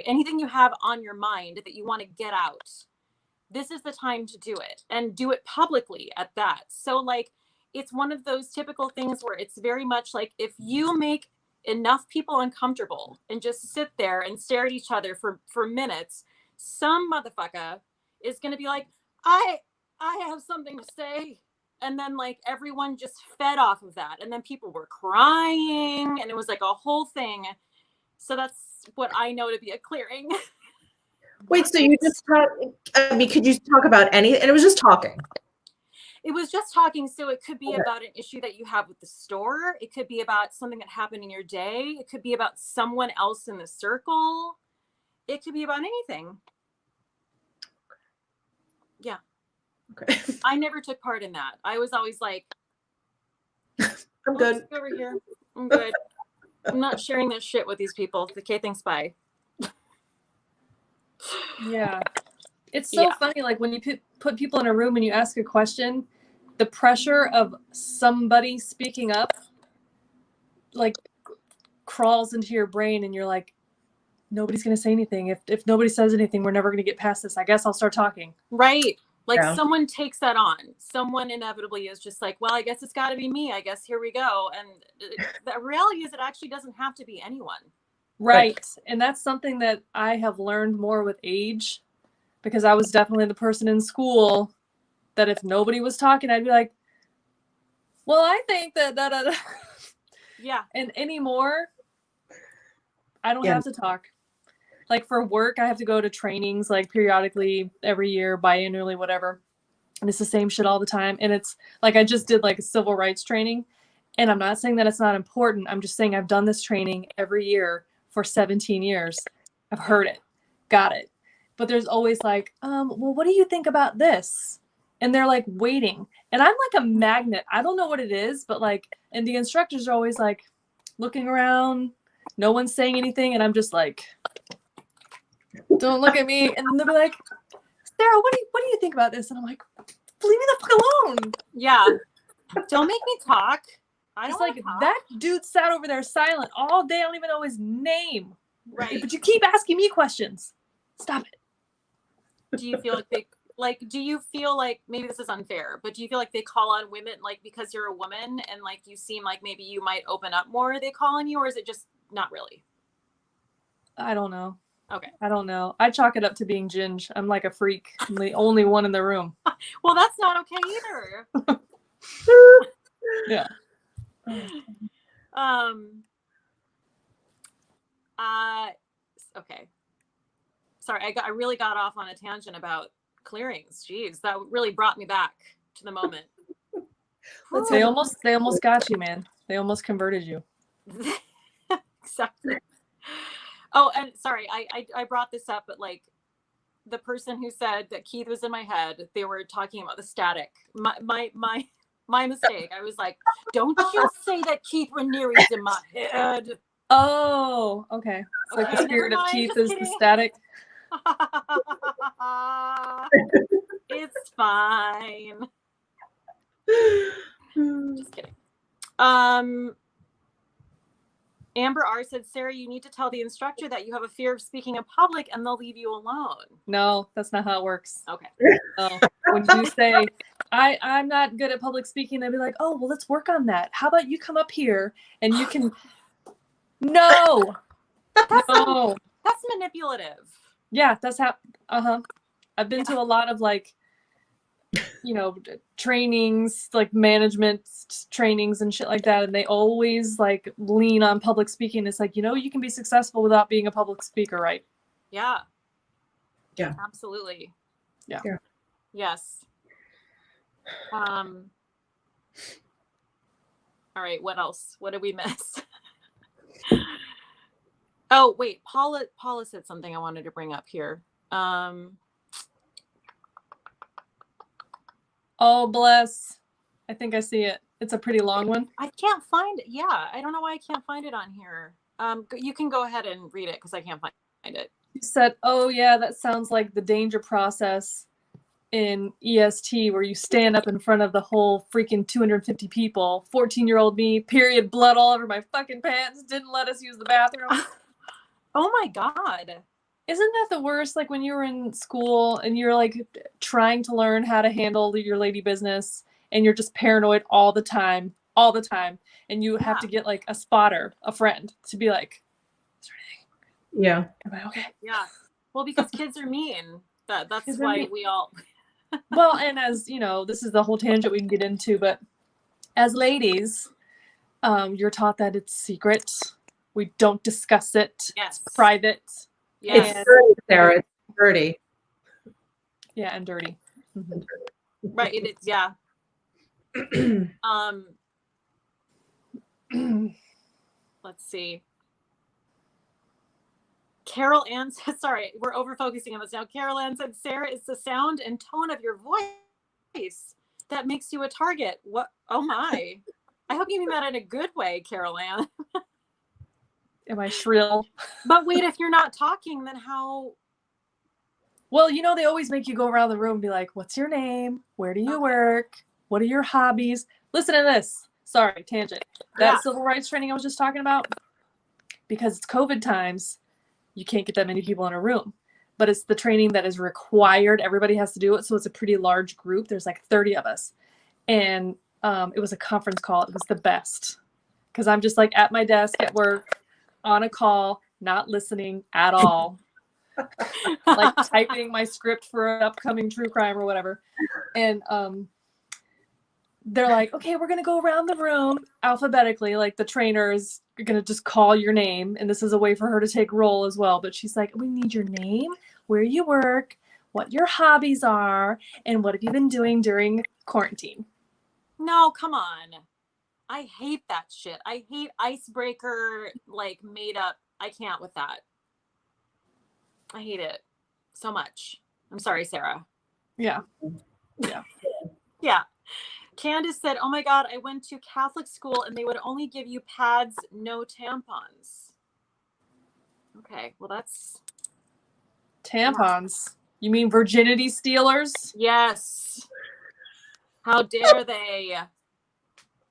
anything you have on your mind that you want to get out. This is the time to do it, and do it publicly at that. So like, it's one of those typical things where it's very much like, if you make enough people uncomfortable and just sit there and stare at each other for minutes, some motherfucker is going to be like, I have something to say. And then like everyone just fed off of that. And then people were crying, and it was like a whole thing. So that's what I know to be a clearing. Wait, so you just could you talk about any, and it was just talking? It was just talking. So it could be about an issue that you have with the store. It could be about something that happened in your day. It could be about someone else in the circle. It could be about anything. Yeah. Okay. I never took part in that. I was always like, I'm good. Just go over here. I'm good. I'm not sharing this shit with these people. The K thing's bye. Yeah. It's so funny, like when you put people in a room and you ask a question, the pressure of somebody speaking up like crawls into your brain and you're like, nobody's going to say anything. If nobody says anything, we're never going to get past this. I guess I'll start talking. Right. Like someone takes that on. Someone inevitably is just like, well, I guess it's got to be me. I guess here we go. And the reality is it actually doesn't have to be anyone. Right. And that's something that I have learned more with age, because I was definitely the person in school that if nobody was talking, I'd be like, well, I think that. Yeah. And anymore, I don't have to talk. Like for work, I have to go to trainings like periodically every year, biannually, whatever. And it's the same shit all the time. And it's like I just did like a civil rights training. And I'm not saying that it's not important. I'm just saying I've done this training every year for 17 years. I've heard it. Got it. But there's always like, well, what do you think about this? And they're like waiting. And I'm like a magnet. I don't know what it is, but like, and the instructors are always like looking around. No one's saying anything. And I'm just like, don't look at me. And they'll be like, Sarah, what do you think about this? And I'm like, leave me the fuck alone. Yeah. Don't make me talk. I It's don't like that dude sat over there silent all day. I don't even know his name. Right. But you keep asking me questions. Stop it. Do you feel like do you feel like, maybe this is unfair, but do you feel like they call on women like because you're a woman and like you seem like maybe you might open up more, they call on you, or is it just not really? I don't know. Okay. I don't know. I chalk it up to being Ginge. I'm like a freak. I'm the only one in the room. Well, that's not okay either. Yeah. Okay. Sorry, I really got off on a tangent about clearings. Jeez, that really brought me back to the moment. They almost got you, man. They almost converted you. Exactly. Oh, and sorry, I brought this up, but like the person who said that Keith was in my head, they were talking about the static. My mistake. I was like, don't you say that Keith Ranieri's in my head. Oh, okay. It's like the spirit of Keith is the static. It's fine. Just kidding. Amber R said, Sarah, you need to tell the instructor that you have a fear of speaking in public and they'll leave you alone. No, that's not how it works. Okay. When you say, I'm not good at public speaking, they'll be like, oh, well, let's work on that. How about you come up here and you can... No. That's manipulative. Yeah, that's how... I've been to a lot of like, trainings, like management trainings and shit like that. And they always like lean on public speaking. It's like, you can be successful without being a public speaker, right? Yeah. Yeah. Absolutely. Yeah. Yes. All right. What else? What did we miss? Oh, wait. Paula said something I wanted to bring up here. Oh, bless. I think I see it. It's a pretty long one. I can't find it. Yeah. I don't know why I can't find it on here. You can go ahead and read it because I can't find it. You said, oh, yeah, that sounds like the danger process in EST where you stand up in front of the whole freaking 250 people. 14-year-old me, period, blood all over my fucking pants, didn't let us use the bathroom. Oh, my God. Isn't that the worst? Like when you were in school and you're like trying to learn how to handle your lady business and you're just paranoid all the time. And you have to get like a spotter, a friend to be like, is there anything? Yeah. Am I okay? Yeah. Well, because kids are mean. That's why we all. Well, and as this is the whole tangent we can get into, but as ladies, you're taught that it's secret. We don't discuss it. Yes. It's private. Yes. It's dirty, Sarah. It's dirty. Yeah, and dirty. Mm-hmm. Right. It is. Yeah. Let's see. Carol Ann said, sorry, we're over focusing on this now. Carol Ann said, Sarah, it's the sound and tone of your voice that makes you a target. What? Oh my. I hope you mean that in a good way, Carol Ann. Am I shrill? But wait, if you're not talking, then how? Well, you know, they always make you go around the room and be like, what's your name? Where do you work? What are your hobbies? Listen to this. Sorry, tangent. That civil rights training I was just talking about, because it's COVID times, you can't get that many people in a room. But it's the training that is required. Everybody has to do it. So it's a pretty large group. There's like 30 of us. And it was a conference call. It was the best. Because I'm just like at my desk at work, on a call, not listening at all. Like typing my script for an upcoming true crime or whatever. And they're like, okay, we're going to go around the room alphabetically. Like the trainers are going to just call your name. And this is a way for her to take role as well. But she's like, we need your name, where you work, what your hobbies are, and what have you been doing during quarantine? No, come on. I hate that shit. I hate icebreaker, like made up. I can't with that. I hate it so much. I'm sorry, Sarah. Yeah. Yeah. Candace said, oh my God, I went to Catholic school and they would only give you pads, no tampons. Okay, well that's... Tampons? You mean virginity stealers? Yes. How dare they?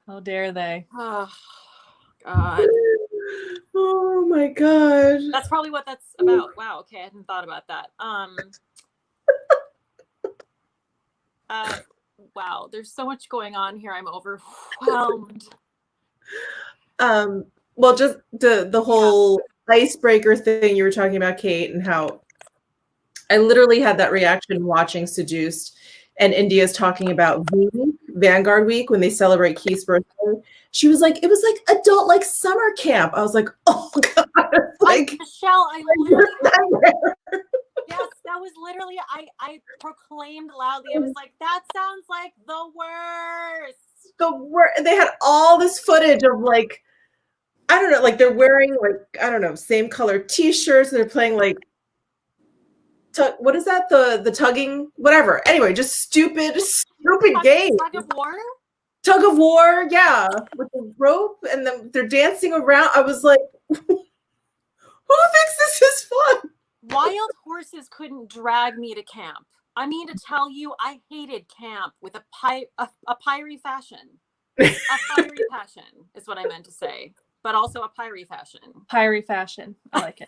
How dare they? Oh, God. Oh my God. That's probably what that's about. Wow, okay, I hadn't thought about that. Wow, there's so much going on here. I'm overwhelmed. Well, just the whole icebreaker thing you were talking about, Kate, and how I literally had that reaction watching Seduced, and India's talking about Vanguard Week when they celebrate Keith's birthday. She was like, it was like adult like summer camp. I was like, oh God. Like Michelle, I literally yes, that was literally I proclaimed loudly. I was like, that sounds like the worst. They had all this footage of like, I don't know, like they're wearing like, I don't know, same color t-shirts, and they're playing like what is that? The tugging, whatever. Anyway, just stupid game. Tug of war? Tug of war, yeah. With the rope, and then they're dancing around. I was like, who thinks this is fun? Wild horses couldn't drag me to camp. I mean to tell you, I hated camp with a pyre fashion. A fiery passion is what I meant to say, but also a pyre fashion. Pyre fashion. I like it.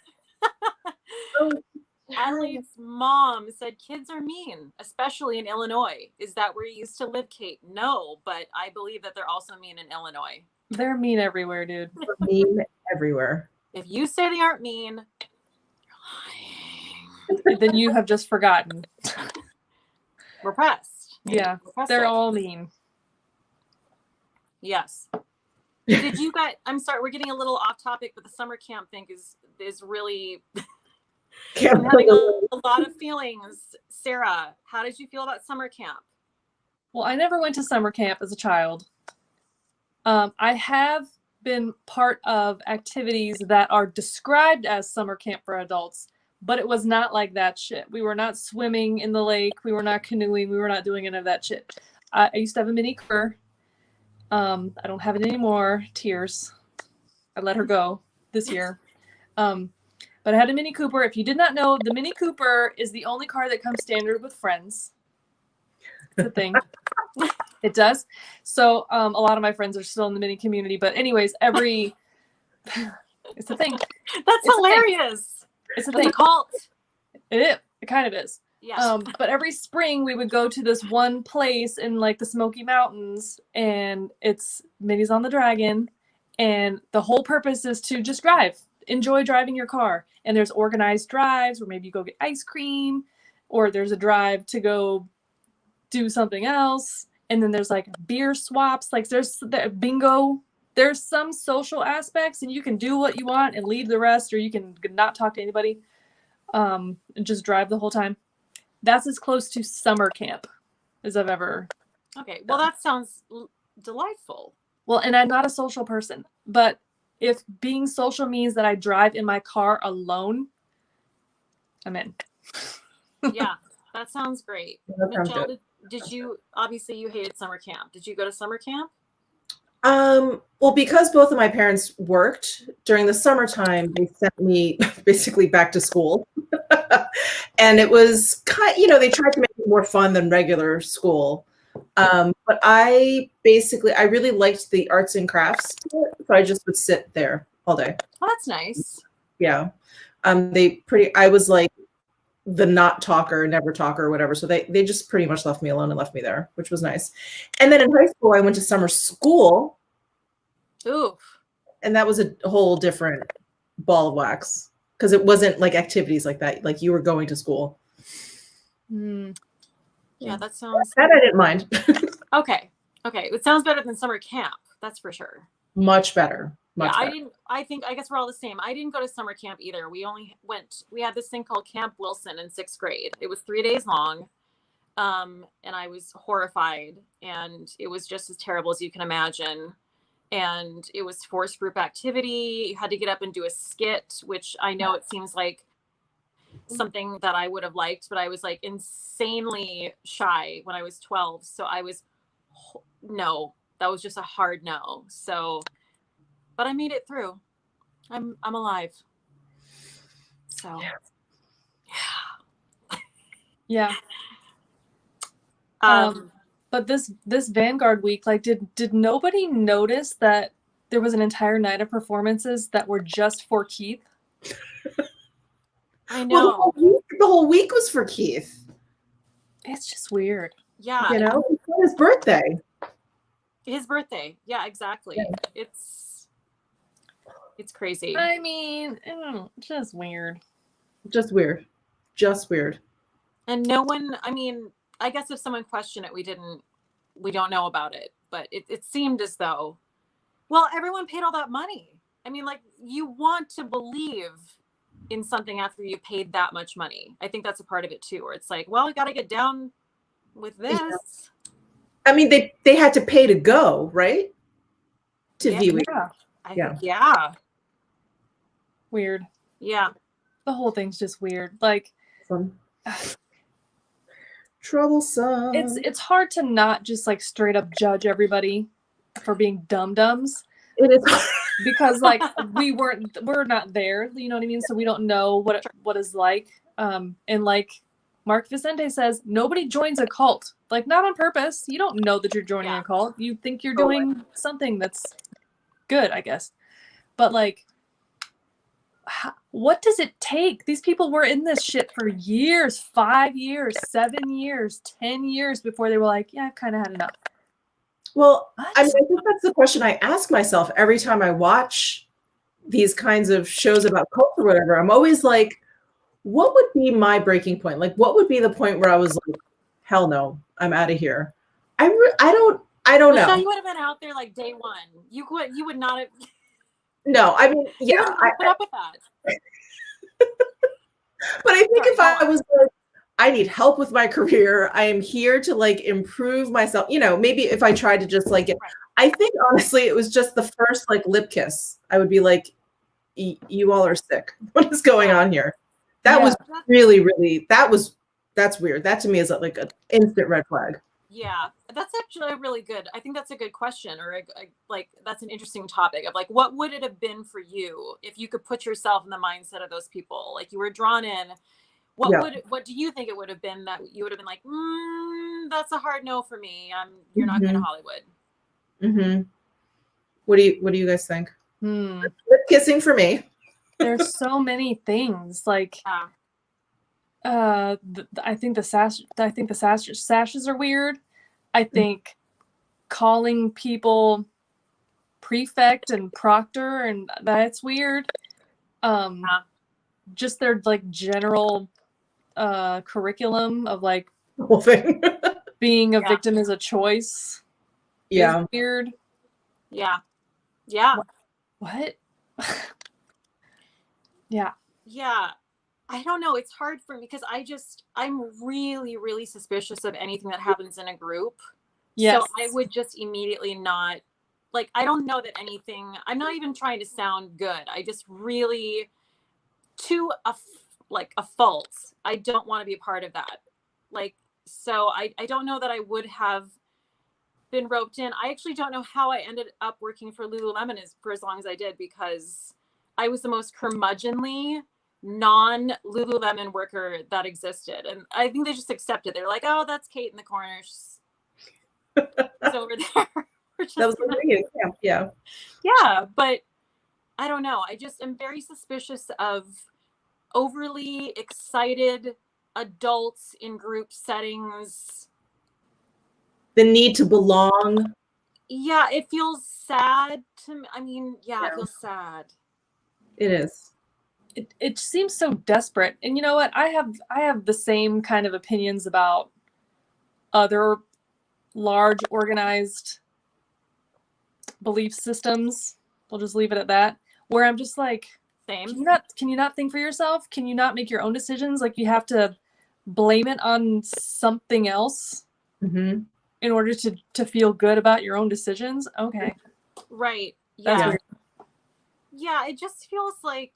Adelaide's mom said kids are mean, especially in Illinois. Is that where you used to live, Kate? No, but I believe that they're also mean in Illinois. They're mean everywhere, dude. They're mean everywhere. If you say they aren't mean, you're lying. Then you have just forgotten. Repressed. Yeah, they're all mean. Yes. Did you guys? I'm sorry, we're getting a little off topic, but the summer camp thing is really. I'm having a lot of feelings. Sarah, how did you feel about summer camp? Well, I never went to summer camp as a child. I have been part of activities that are described as summer camp for adults, but it was not like that shit. We were not swimming in the lake. We were not canoeing. We were not doing any of that shit. I used to have a Mini Cooper. I don't have it anymore. Tears. I let her go this year. But I had a Mini Cooper. If you did not know, the Mini Cooper is the only car that comes standard with friends. It's a thing. It does. So a lot of my friends are still in the Mini community. But anyways, it's a thing. That's hilarious. It's a thing. Cult. It is. It kind of is. Yeah. But every spring we would go to this one place in like the Smoky Mountains, and it's Minnie's on the Dragon, and the whole purpose is to just drive. Enjoy driving your car. And there's organized drives where maybe you go get ice cream, or there's a drive to go do something else. And then there's like beer swaps, like there's bingo. There's some social aspects, and you can do what you want and leave the rest, or you can not talk to anybody and just drive the whole time. That's as close to summer camp as I've ever Okay. Well, that sounds delightful. Well, and I'm not a social person, but if being social means that I drive in my car alone, I'm in. Yeah, that sounds great. That sounds Michelle, good. did you, obviously you hated summer camp. Did you go to summer camp? Well, because both of my parents worked during the summertime, they sent me basically back to school. And it was they tried to make it more fun than regular school. But I really liked the arts and crafts, so I just would sit there all day. Oh, that's nice. Yeah. I was like the not talker, never talker, or whatever. So they just pretty much left me alone and left me there, which was nice. And then in high school, I went to summer school. Ooh. And that was a whole different ball of wax because it wasn't like activities like that. Like you were going to school. Yeah, that sounds. That I didn't mind. Okay. It sounds better than summer camp. That's for sure. Much better. Yeah, I guess we're all the same. I didn't go to summer camp either. We had this thing called Camp Wilson in 6th grade. It was 3 days long. And I was horrified, and it was just as terrible as you can imagine. And it was forced group activity. You had to get up and do a skit, which I know it seems like something that I would have liked, but I was like insanely shy when I was 12. So no, that was just a hard no. So, but I made it through. I'm alive. So, Yeah. But this Vanguard week, like, did nobody notice that there was an entire night of performances that were just for Keith? I know. Well, the whole week was for Keith. It's just weird. Yeah. You know, it's his birthday. His birthday. Yeah, exactly. Yeah. It's crazy. I mean, just weird. Just weird. Just weird. And no one, I mean, I guess if someone questioned it, we don't know about it, but it seemed as though, well, everyone paid all that money. I mean, like, you want to believe in something after you paid that much money. I think that's a part of it too, where it's like, well, I got to get down with this. Yeah. I mean, they had to pay to go, right? To view it. Yeah. Yeah. Weird. Yeah. The whole thing's just weird. Like, troublesome. It's hard to not just like straight up judge everybody for being dum-dums. It is because like we're not there, you know what I mean? So we don't know what is like. And like Mark Vicente says, nobody joins a cult. Like, not on purpose. You don't know that you're joining a cult. You think you're doing something that's good, I guess. But like, what does it take? These people were in this shit for years, 5 years, 7 years, 10 years before they were like, yeah, I've kind of had enough. Well, I mean, I think that's the question I ask myself every time I watch these kinds of shows about cults or whatever. I'm always like, what would be my breaking point? Like, what would be the point where I was like, hell no, I'm out of here? I don't Michelle, know. You would have been out there like day one. You would not have. No, I mean, yeah, I put up with that. But I think if I was like, I need help with my career, I am here to like improve myself. You know, maybe if I tried to just like get, I think honestly, it was just the first like lip kiss. I would be like, you all are sick. What is going on here? That was really, really, that's weird. That to me is like an instant red flag. Yeah, that's actually really good. I think that's a good question, or like that's an interesting topic of like, what would it have been for you if you could put yourself in the mindset of those people? Like, you were drawn in. What do you think it would have been that you would have been like, that's a hard no for me. You're not going to Hollywood. Mm-hmm. What do you guys think? Lip kissing for me. There's so many things. Like, I think the sashes are weird. I think calling people prefect and proctor, and that's weird. Just their like general curriculum of like whole thing. Being a victim is a choice. Yeah. Is weird. Yeah. What? Yeah. Yeah. I don't know. It's hard for me because I'm really, really suspicious of anything that happens in a group. Yes. So I would just immediately not, like, I don't know that anything, I'm not even trying to sound good. I just really, to a fault, I don't want to be a part of that. Like, so I don't know that I would have been roped in. I actually don't know how I ended up working for Lululemon for as long as I did, because I was the most curmudgeonly non-Lululemon worker that existed. And I think they just accepted. They're like, oh, that's Cate in the corner. She's over there. That was yeah. Yeah, but I don't know. I just am very suspicious of overly excited adults in group settings. The need to belong. Yeah, it feels sad to me. I mean, yeah, it feels sad. It is. It seems so desperate. And you know what? I have the same kind of opinions about other large organized belief systems. We'll just leave it at that. Where I'm just like, Same. Can you not think for yourself? Can you not make your own decisions? Like, you have to blame it on something else Mm-hmm. in order to feel good about your own decisions. Okay. Right. That's Yeah. weird. Yeah, it just feels like,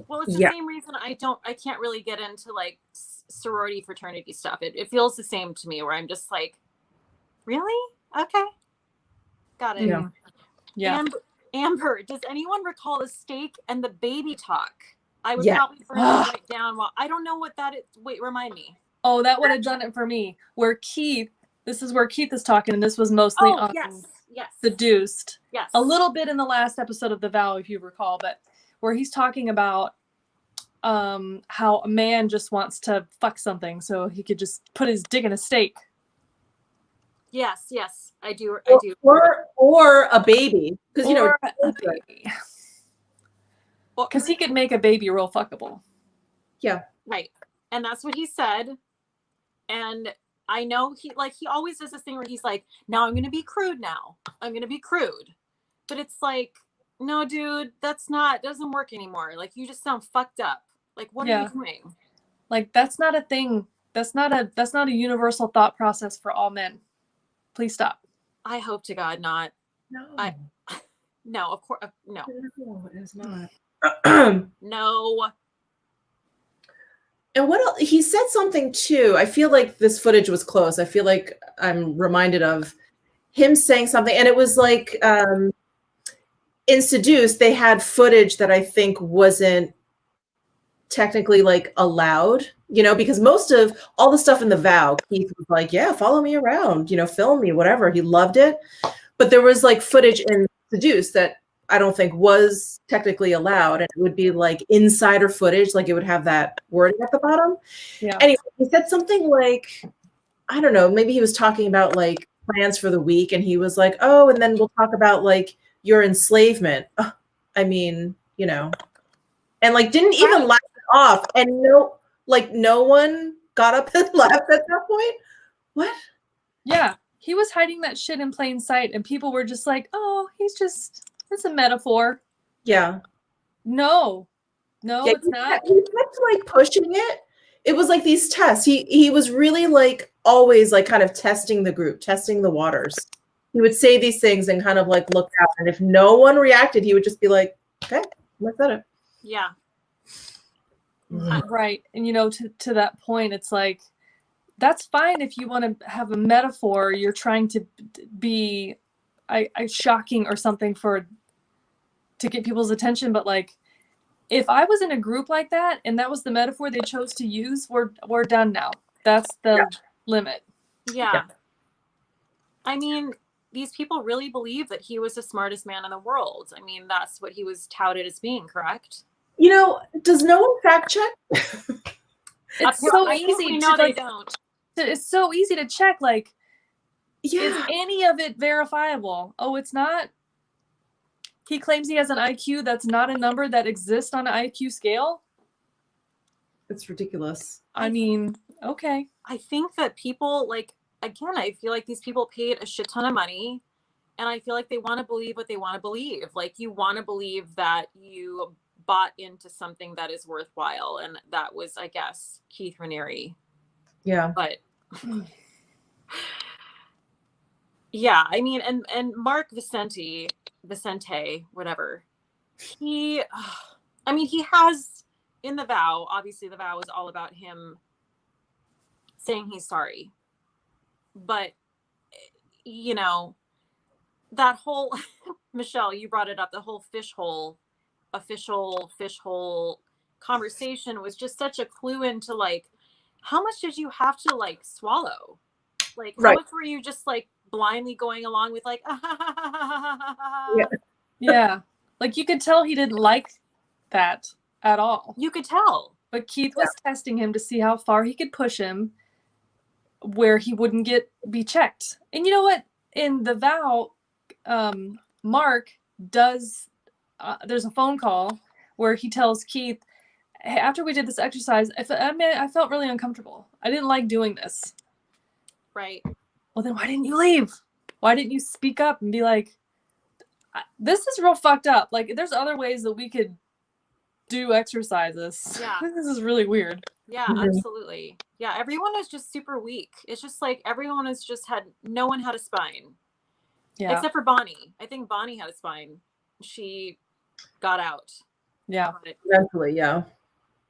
well, it's the same reason I can't really get into like sorority fraternity stuff. It feels the same to me, where I'm just like, really? Okay. Got it. Yeah. Yeah. Amber, does anyone recall the steak and the baby talk? I would Yeah. probably burn that right down. Well, I don't know what that is. Wait, remind me. Oh, that would have done it for me. This is where Keith is talking, and this was mostly on yes. Seduced. Yes. A little bit in the last episode of The Vow, if you recall, but where he's talking about how a man just wants to fuck something so he could just put his dick in a steak. Yes, I do. Or a baby, because you know, a baby. Because he could make a baby real fuckable. Yeah. Right. And that's what he said. And I know he always does this thing where he's like, now I'm going to be crude now. I'm going to be crude. But it's like, no, dude, doesn't work anymore. Like, you just sound fucked up. Like, what are you doing? Like, that's not a thing. That's not a universal thought process for all men. Please stop. I hope to God not. No. No, of course. No. No, it is not. No. And what else? He said something too. I feel like this footage was close. I feel like I'm reminded of him saying something. And it was like in Seduced, they had footage that I think wasn't technically like allowed, you know, because most of all the stuff in The Vow, Keith was like, yeah, follow me around, you know, film me, whatever. He loved it. But there was like footage in Seduced that I don't think was technically allowed. And it would be like insider footage, like it would have that wording at the bottom. Yeah. Anyway, he said something like, I don't know, maybe he was talking about like plans for the week. And he was like, oh, and then we'll talk about like your enslavement. I mean, you know, and like didn't even laugh it off. And no one got up and laughed at that point. What? Yeah. He was hiding that shit in plain sight, and people were just like, oh, it's a metaphor. Yeah. No, it's not. He kept like pushing it. It was like these tests. He was really like always like kind of testing the group, testing the waters. He would say these things and kind of like look out. And if no one reacted, he would just be like, okay, let's set it. Yeah. Right. And you know, to that point, it's like, that's fine if you want to have a metaphor, you're trying to be shocking or something to get people's attention. But like, if I was in a group like that and that was the metaphor they chose to use, we're done now. That's the limit. Yeah. I mean, these people really believe that he was the smartest man in the world. I mean, that's what he was touted as being, correct? You know, does no one fact check? It's so easy. No, they don't. It's so easy to check. Like, Yeah. is any of it verifiable? Oh, it's not. He claims he has an IQ that's not a number that exists on an IQ scale. It's ridiculous. I mean, okay. I think that people, like, again, I feel like these people paid a shit ton of money, and I feel like they want to believe what they want to believe. Like, you want to believe that you bought into something that is worthwhile, and that was, I guess, Keith Raniere. Yeah. But Yeah, I mean, and Mark Vicente, whatever. He, I mean, he has in the vow. Obviously, the vow is all about him saying he's sorry, but you know that whole Michelle, you brought it up. The whole official fishhole conversation was just such a clue into like how much did you have to like swallow? Like how Right. much were you just like blindly going along with like Yeah. Yeah. Like you could tell he didn't like that at all. you could tell. But Keith was testing him to see how far he could push him where he wouldn't be checked. And you know what? In the vow, Mark does there's a phone call where he tells Keith, hey, after we did this exercise, I felt really uncomfortable. I didn't like doing this. Right. Well, then why didn't you leave? Why didn't you speak up and be like, this is real fucked up. Like, there's other ways that we could do exercises. Yeah. This is really weird. Yeah, absolutely. Yeah, everyone is just super weak. It's just like everyone has just no one had a spine. Yeah. Except for Bonnie. I think Bonnie had a spine. She got out. Yeah. Eventually, yeah.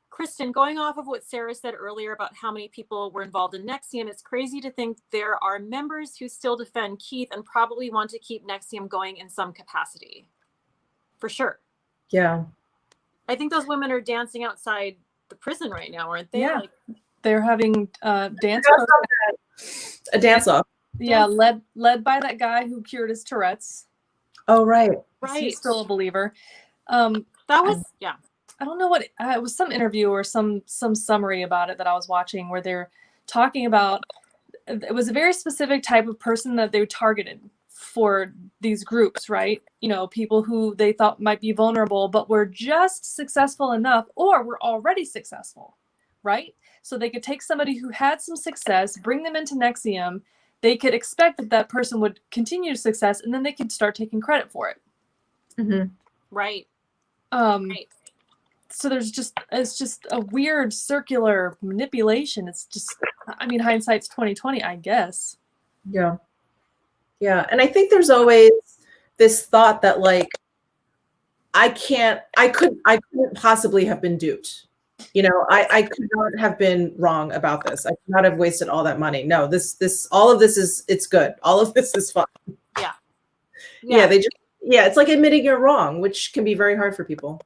Kristen, going off of what Sarah said earlier about how many people were involved in NXIVM, it's crazy to think there are members who still defend Keith and probably want to keep NXIVM going in some capacity. For sure. Yeah. I think those women are dancing outside the prison right now, aren't they? Yeah. Like, they're having dance. A dance off. Yeah, led by that guy who cured his Tourette's. Oh, right. right. He's still a believer. That was, yeah. I don't know what it was, some interview or some summary about it that I was watching where they're talking about, it was a very specific type of person that they targeted for these groups, right? You know, people who they thought might be vulnerable, but were just successful enough or were already successful, right? So they could take somebody who had some success, bring them into NXIVM. They could expect that that person would continue success, and then they could start taking credit for it. Mm-hmm. Right. Right. So it's just a weird circular manipulation. It's just, I mean, hindsight's 2020, I guess. Yeah. Yeah. And I think there's always this thought that like, I couldn't possibly have been duped. You know, I could not have been wrong about this. I could not have wasted all that money. No, all of this it's good. All of this is fun. Yeah. Yeah. It's like admitting you're wrong, which can be very hard for people.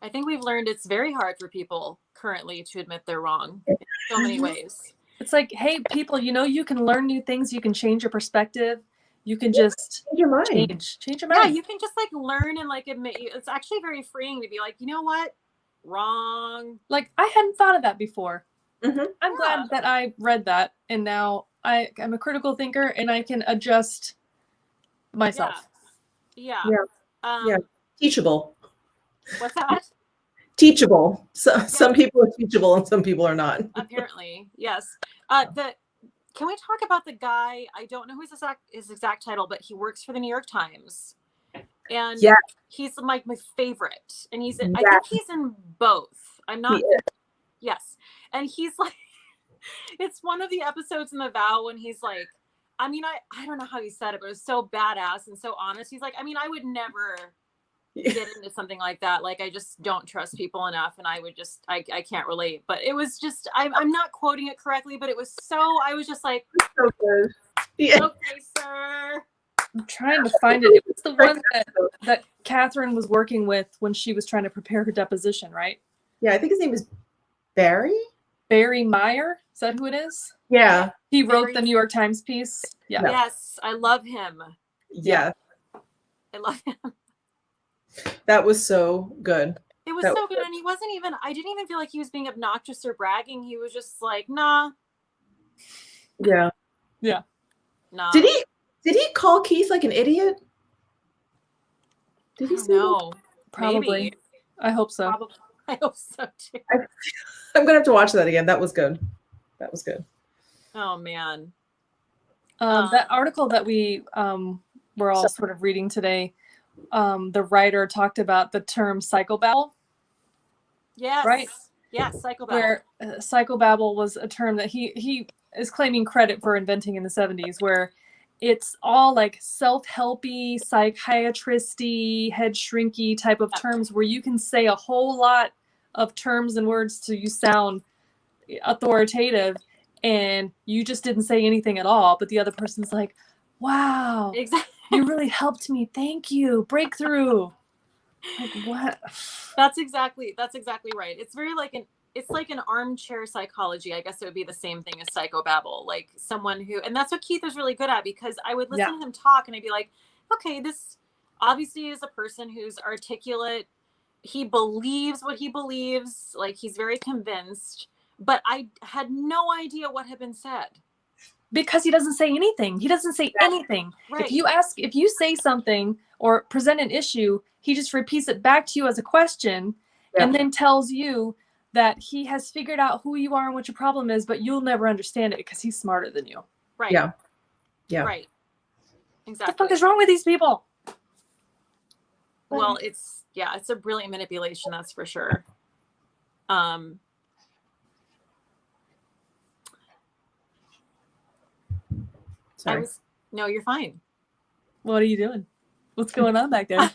I think we've learned it's very hard for people currently to admit they're wrong in so many ways. It's like, hey, people, you know, you can learn new things. You can change your perspective. You can just change your mind. Change your mind. Yeah, you can just like learn and like admit. It's actually very freeing to be like, you know what? Wrong. Like, I hadn't thought of that before. Mm-hmm. I'm glad that I read that. And now I'm a critical thinker and I can adjust myself. Yeah. Yeah. Teachable. What's that? Teachable. So some people are teachable and some people are not. Apparently, yes. Can we talk about the guy? I don't know his exact title, but he works for the New York Times, and he's like my favorite. And I think he's in both. I'm not. Yes, and he's like, it's one of the episodes in The Vow when he's like, I mean, I don't know how he said it, but it was so badass and so honest. He's like, I mean, I would never get into something like that. Like, I just don't trust people enough, and I would just, I can't relate. But it was just, I'm not quoting it correctly, but it was so, I was just like, so good. Yeah. Okay, sir. I'm trying to find it. It was the one that Catherine was working with when she was trying to prepare her deposition, right? Yeah, I think his name is Barry. Barry Meyer. Is that who it is? Yeah. He wrote the New York Times piece. Yeah. Yes, I love him. Yeah. I love him. That was so good. It was so good. And he wasn't even, I didn't even feel like he was being obnoxious or bragging. He was just like, nah. Yeah. Yeah. Nah. Did he call Keith like an idiot? Did he say no? Probably. Maybe. I hope so. Probably. I hope so too. I'm gonna have to watch that again. That was good. That was good. Oh man. That article that we were all sort of reading today, the writer talked about the term psychobabble. Yes. Right? Yes, psychobabble. Where psychobabble was a term that he is claiming credit for inventing in the 70s, where it's all like self-helpy, psychiatristy, head shrinky type of terms where you can say a whole lot of terms and words to you sound authoritative, and you just didn't say anything at all, but the other person's like, wow, Exactly. you really helped me, thank you, breakthrough. Like, what? That's exactly right. It's very like an armchair psychology. I guess it would be the same thing as psychobabble. Like someone who, and that's what Keith is really good at, because I would listen to him talk and I'd be like, okay, this obviously is a person who's articulate. He believes what he believes. Like he's very convinced, but I had no idea what had been said. Because he doesn't say anything. He doesn't say anything. Right. If you say something or present an issue, he just repeats it back to you as a question and then tells you that he has figured out who you are and what your problem is, but you'll never understand it because he's smarter than you. Right. Yeah. Yeah. Right. Exactly. What the fuck is wrong with these people? Well, it's a brilliant manipulation, that's for sure. Sorry. No, you're fine. What are you doing? What's going on back there?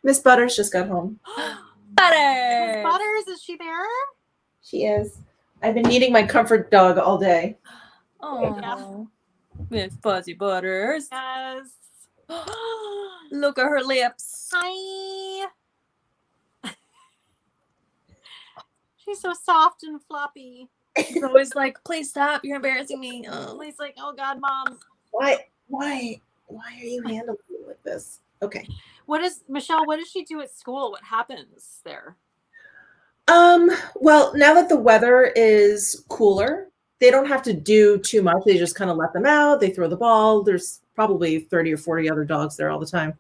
Miss Butters just got home. Butters! Miss Butters, is she there? She is. I've been needing my comfort dog all day. Oh, Miss Fuzzy Butters. Yes. Look at her lips. Hi. She's so soft and floppy. She's always like, please stop, you're embarrassing me. He's like, oh God, Mom. Why are you handling me like this? Okay. Michelle, what does she do at school? What happens there? Well, now that the weather is cooler, they don't have to do too much. They just kind of let them out. They throw the ball. There's probably 30 or 40 other dogs there all the time.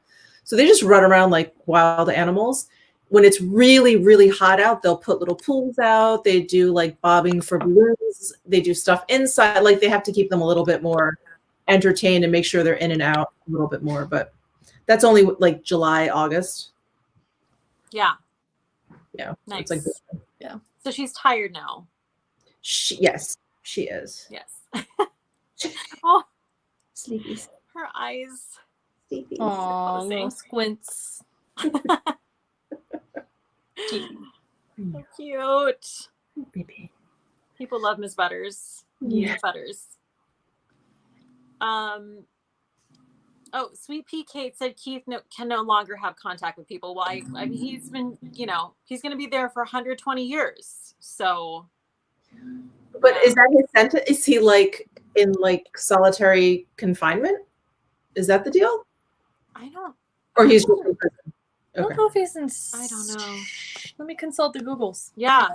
So they just run around like wild animals. When it's really, really hot out, they'll put little pools out. They do like bobbing for balloons. They do stuff inside. Like they have to keep them a little bit more entertained and make sure they're in and out a little bit more. But that's only like July, August. Yeah. Yeah. Nice. It's like, yeah. So she's tired now. Yes, she is. Yes. Oh, Sleepy. her eyes. Sleepy. Aw, little squints. So cute. Baby. People love Miss Butters. Yeah. Miss Butters. Oh, Sweet Pea Kate said Keith can no longer have contact with people. Well, I mean, he's been, he's going to be there for 120 years. So. But is that his sentence? Is he like in like solitary confinement? Is that the deal? I don't. Or he's just in prison? I don't Okay. know if he's in. I don't know. Let me consult the Googles. Yeah.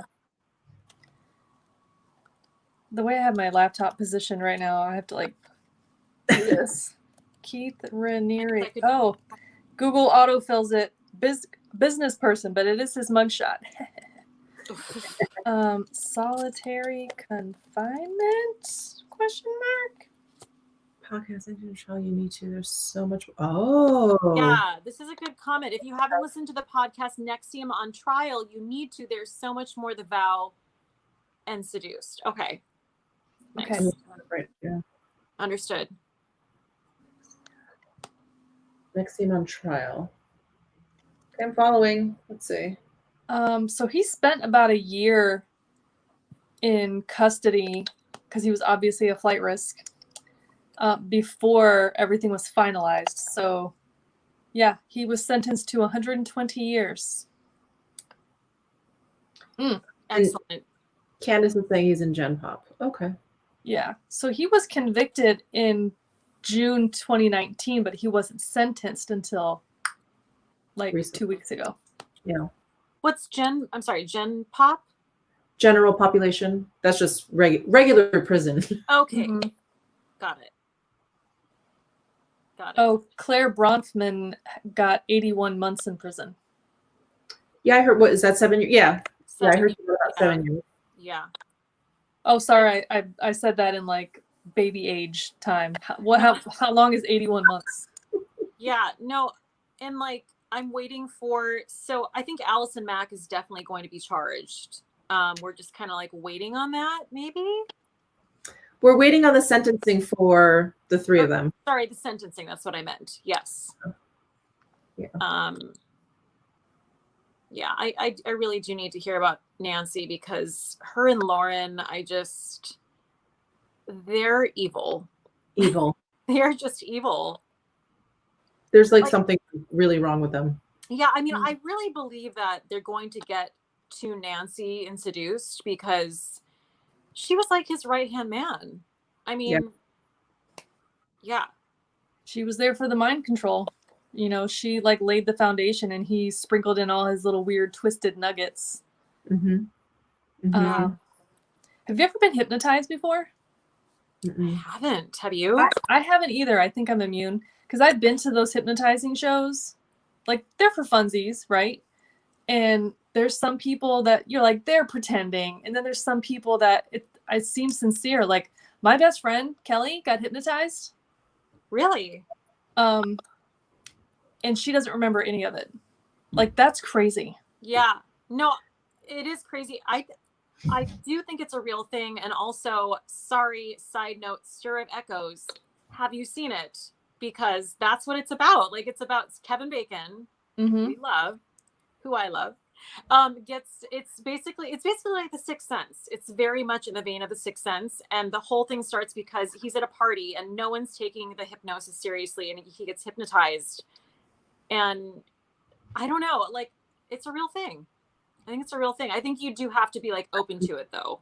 The way I have my laptop positioned right now, I have to like do this. Keith Raniere. Oh, Google autofills it. Business person, but it is his mugshot. Solitary confinement? Question mark. Podcast engine show you need to. There's so much. Oh. Yeah, this is a good comment. If you haven't listened to the podcast Nexium on Trial, you need to. There's so much more. The Vow and Seduced. Okay. Nice. Okay. Right. Yeah. Understood. Next scene on Trial. Okay, I'm following. Let's see. So he spent about a year in custody because he was obviously a flight risk before everything was finalized. So yeah, he was sentenced to 120 years. Excellent. Candace is saying he's in Gen Pop. Okay. Yeah. So he was convicted in June 2019, but he wasn't sentenced until like Recently. 2 weeks ago. Yeah. What's Gen Pop? General population. That's just regular prison. Okay. Mhm. Got it. Oh, Claire Bronfman got 81 months in prison. Yeah, I heard. What is that? 7 years? Yeah. Yeah, I heard about 7 years. Yeah. Oh, sorry, I said that in like baby age time. How long is 81 months? Yeah. No, and like I'm waiting for. So I think Allison Mack is definitely going to be charged. We're just kind of like waiting on that, maybe. We're waiting on the sentencing for the three of them. Sorry, the sentencing. That's what I meant. Yes. Yeah. Yeah, I really do need to hear about Nancy because her and Lauren, they're evil. Evil. They're just evil. There's like something really wrong with them. Yeah, I mean, I really believe that they're going to get to Nancy in Seduced because she was like his right-hand man. I mean, yeah. She was there for the mind control. You know, she like laid the foundation and he sprinkled in all his little weird twisted nuggets. Mm-hmm. Mm-hmm. Have you ever been hypnotized before? I haven't. Have you? I haven't either. I think I'm immune because I've been to those hypnotizing shows. Like, they're for funsies, right? And there's some people that you're like, they're pretending. And then there's some people that it seems sincere. Like, my best friend, Kelly, got hypnotized. Really? And she doesn't remember any of it. Like, that's crazy. Yeah. No, it is crazy. I do think it's a real thing. And also, sorry, side note, Stir of Echoes. Have you seen it? Because that's what it's about. Like, it's about Kevin Bacon, we love, who I love. It's basically like The Sixth Sense. It's very much in the vein of The Sixth Sense. And the whole thing starts because he's at a party and no one's taking the hypnosis seriously, and he gets hypnotized. And I don't know, like, it's a real thing. I think it's a real thing. I think you do have to be like open to it though.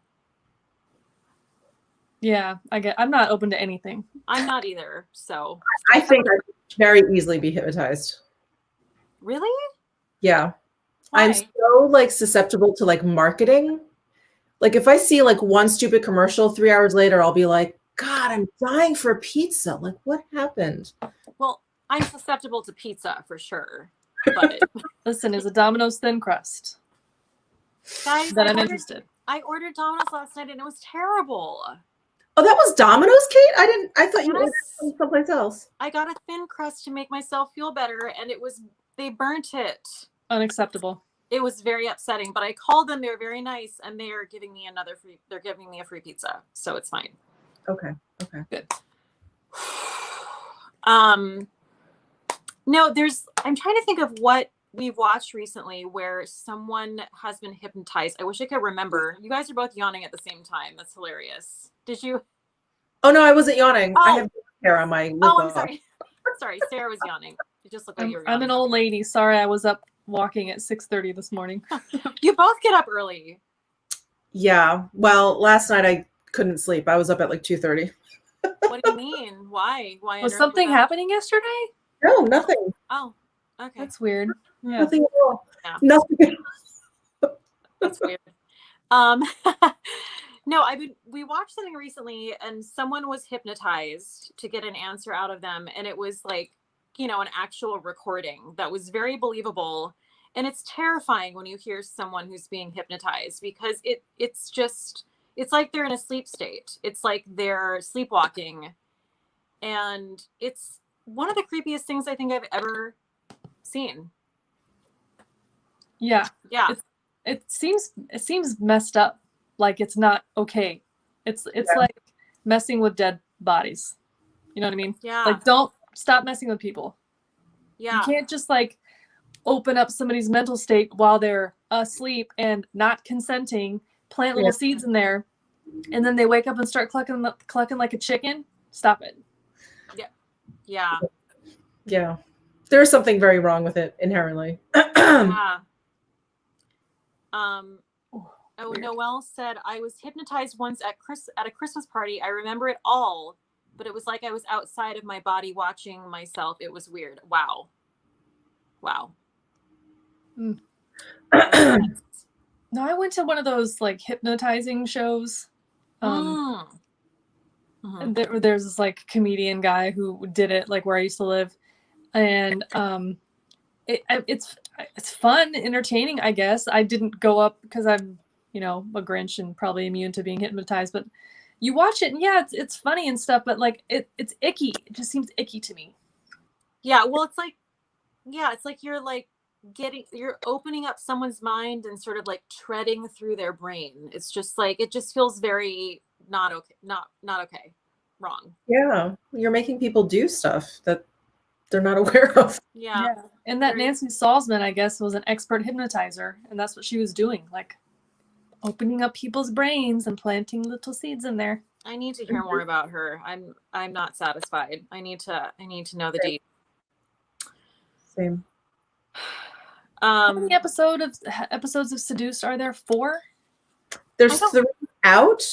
Yeah, I'm not open to anything. I'm not either. So I think I could very easily be hypnotized. Really? Yeah. Why? I'm so like susceptible to like marketing. Like if I see like one stupid commercial, 3 hours later, I'll be like, God, I'm dying for a pizza. Like what happened? Well, I'm susceptible to pizza for sure. But listen, is a Domino's thin crust. Guys, I'm interested. I ordered Domino's last night and it was terrible. Oh, that was Domino's, Kate? I thought you ordered from someplace else. I got a thin crust to make myself feel better and they burnt it. Unacceptable. It was very upsetting, but I called them. They were very nice and they're giving me a free pizza. So it's fine. Okay. Good. No, I'm trying to think of what we've watched recently where someone has been hypnotized. I wish I could remember. You guys are both yawning at the same time. That's hilarious. Did you? Oh no, I wasn't yawning. Oh. I have hair on my lip. Oh, I'm sorry. Sorry, Sarah was yawning. You just looked like you were yawning. I'm an old lady. Sorry, I was up walking at 6:30 this morning. You both get up early. Yeah. Well, last night I couldn't sleep. I was up at like 2:30. What do you mean? Why? Was something happening yesterday? No, nothing. Oh, okay. That's weird. Yeah. Nothing at all. Yeah. Nothing. That's weird. No, we watched something recently and someone was hypnotized to get an answer out of them. And it was like, an actual recording that was very believable. And it's terrifying when you hear someone who's being hypnotized because it's like they're in a sleep state. It's like they're sleepwalking. And it's one of the creepiest things I think I've ever seen. Yeah. Yeah. It seems messed up. Like it's not okay. It's like messing with dead bodies. You know what I mean? Yeah. Like don't stop messing with people. Yeah. You can't just like open up somebody's mental state while they're asleep and not consenting, plant little seeds in there, and then they wake up and start clucking like a chicken. Stop it. Yeah. Yeah. Yeah. There's something very wrong with it inherently. Yeah. Weird. Noelle said, I was hypnotized once at a Christmas party. I remember it all, but it was like I was outside of my body watching myself. It was weird. Wow. No, I went to one of those like hypnotizing shows. And there's this like comedian guy who did it like where I used to live, and it's fun, entertaining, I guess. I didn't go up because I'm a Grinch and probably immune to being hypnotized, but you watch it and it's funny and stuff, but like it's icky. It just seems icky to me. Yeah, well, it's like you're like you're opening up someone's mind and sort of like treading through their brain. It's just like it just feels very not okay. Not okay. Wrong. Yeah, you're making people do stuff that they're not aware of. Yeah. And that Very- Nancy Salzman, I guess, was an expert hypnotizer, and that's what she was doing, like opening up people's brains and planting little seeds in there. I need to hear more about her. I'm not satisfied. I need to know the deep. Same. How many episodes of Seduced are there? 4? There's 3 out,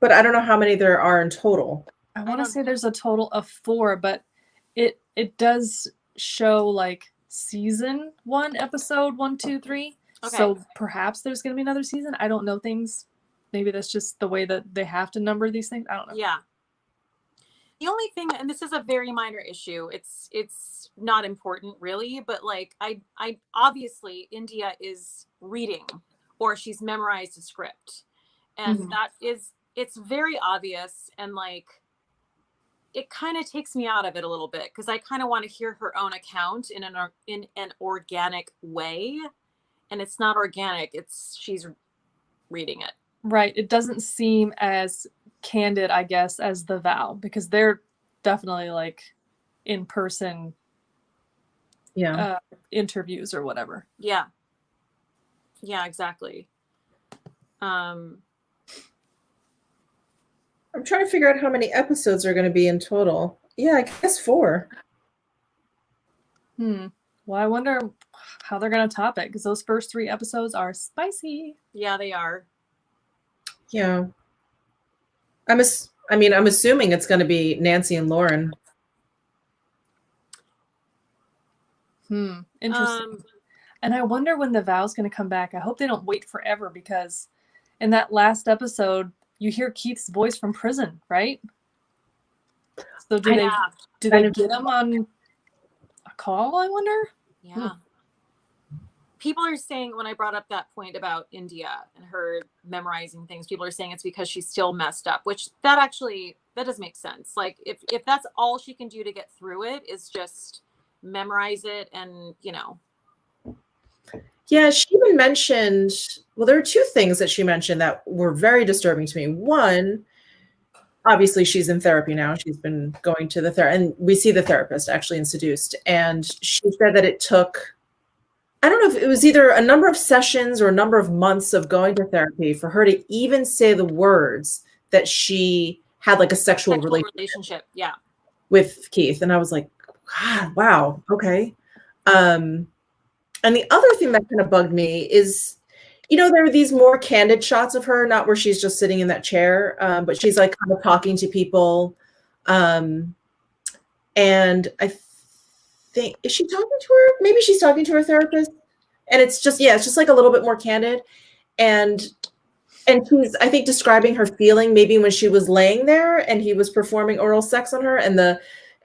but I don't know how many there are in total. I want to say there's a total of 4, but it does show like season 1, episode 1, 2, 3. Okay. So perhaps there's going to be another season. I don't know things. Maybe that's just the way that they have to number these things. I don't know. Yeah. The only thing, and this is a very minor issue, it's not important really, but like I obviously India is reading or she's memorized a script. And that is, it's very obvious, and like it kind of takes me out of it a little bit because I kind of want to hear her own account in an organic way, and it's not organic. It's she's reading it. Right. It doesn't seem as candid, I guess, as The Vow, because they're definitely like in person interviews or whatever. Yeah. Yeah, exactly. I'm trying to figure out how many episodes are going to be in total. Yeah, I guess 4. Well, I wonder how they're going to top it, because those first 3 episodes are spicy. Yeah, they are. Yeah. I'm assuming it's going to be Nancy and Lauren. Interesting. And I wonder when The Vow's going to come back. I hope they don't wait forever, because in that last episode, you hear Keith's voice from prison, right? So do they get him on a call, I wonder? Yeah. People are saying, when I brought up that point about India and her memorizing things, people are saying it's because she's still messed up, which that does make sense. Like if that's all she can do to get through it is just memorize it, and Yeah, she even mentioned, well, there are 2 things that she mentioned that were very disturbing to me. One, obviously she's in therapy now. She's been going to the therapist, and we see the therapist actually in Seduced. And she said that it took, I don't know if it was either a number of sessions or a number of months of going to therapy for her to even say the words that she had like a sexual relationship with Keith. And I was like, God, wow, okay. And the other thing that kind of bugged me is, there are these more candid shots of her, not where she's just sitting in that chair, but she's like kind of talking to people. And I think, is she talking to her? Maybe she's talking to her therapist. And it's just like a little bit more candid. And she's, I think, describing her feeling maybe when she was laying there and he was performing oral sex on her,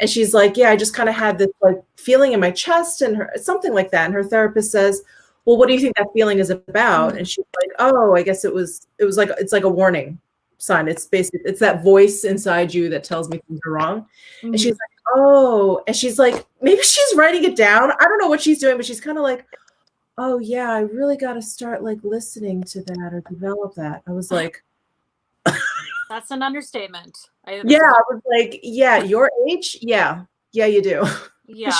and she's like, yeah, I just kind of had this like feeling in my chest and something like that. And her therapist says, well, what do you think that feeling is about? And she's like, oh, I guess it was like, it's like a warning sign. It's basically, it's that voice inside you that tells me things are wrong. And she's like, oh, and she's like, maybe she's writing it down. I don't know what she's doing, but she's kind of like, oh yeah, I really got to start like listening to that or develop that. I was like, that's an understatement. I was like, yeah, your age? Yeah, you do. Yeah.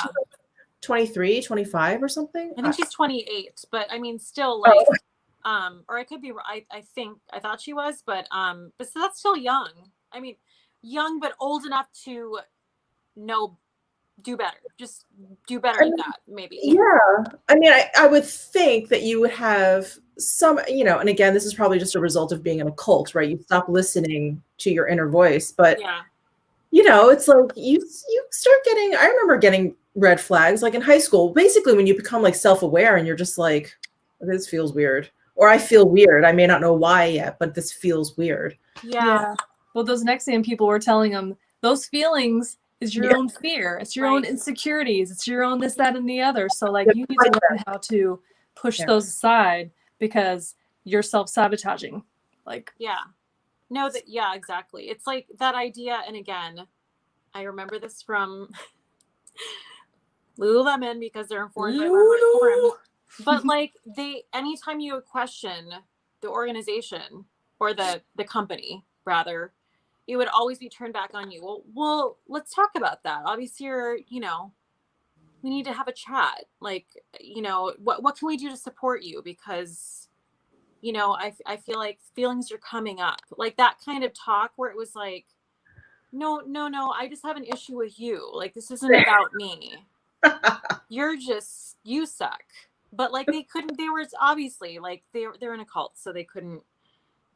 23, 25 or something? I think she's 28, but I mean, still like, or I could be, I thought she was, but so that's still young. I mean, young, but old enough to do better. Just do better at that, maybe. Yeah. I mean, I would think that you would have some, and again, this is probably just a result of being in a cult, right? You stop listening to your inner voice, but it's like you start getting, I remember getting red flags like in high school, basically when you become like self-aware and you're just like, this feels weird, or I feel weird. I may not know why yet, but this feels weird. Yeah. Well, those Nexium people were telling them those feelings is your own fear. It's your own insecurities. It's your own this, that, and the other. So like you need to learn how to push those aside, because you're self-sabotaging. Like, exactly. It's like that idea. And again, I remember this from Lululemon because they're informed by my forum. But like anytime you question the organization or the company, rather, it would always be turned back on you. Well, let's talk about that. Obviously, we need to have a chat. Like, what can we do to support you? Because, I feel like feelings are coming up. Like that kind of talk where it was like, no, I just have an issue with you. Like, this isn't about me. You suck. But like they were obviously like they're in a cult, so they couldn't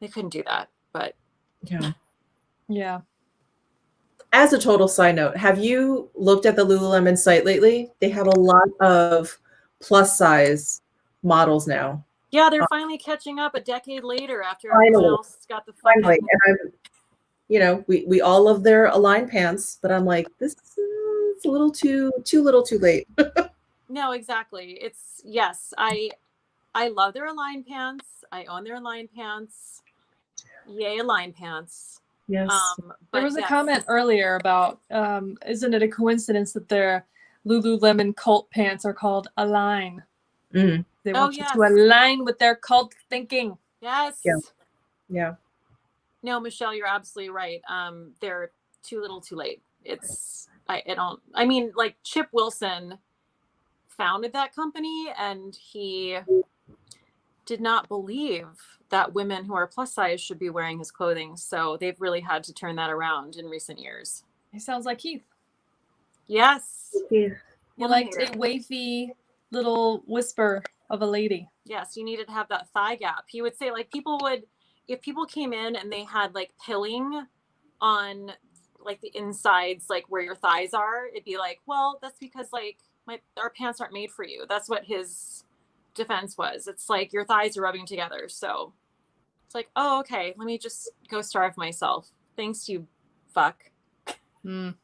do that. But yeah. As a total side note, have you looked at the Lululemon site lately? They have a lot of plus size models now. Yeah, they're finally catching up a decade later after everyone else got the fucking... Finally. And we all love their Align pants, but I'm like, this is a little too late. No, exactly. Yes, I love their Align pants. I own their Align pants. Yay, Align pants. Yes. There was a comment earlier about, isn't it a coincidence that their Lululemon cult pants are called Align? Mm-hmm. They want you to align with their cult thinking. Yes. Yeah. No, Michelle, you're absolutely right. They're too little too late. Like Chip Wilson founded that company and he did not believe that women who are plus size should be wearing his clothing. So they've really had to turn that around in recent years. He sounds like Keith. Yes. He liked a wavy little whisper of a lady. Yes, you needed to have that thigh gap. He would say like if people came in and they had like pilling on like the insides, like where your thighs are, it'd be like, well, that's because like our pants aren't made for you. That's what his defense was. It's like your thighs are rubbing together. So it's like, oh, okay, let me just go starve myself. Thanks, you fuck. Mm.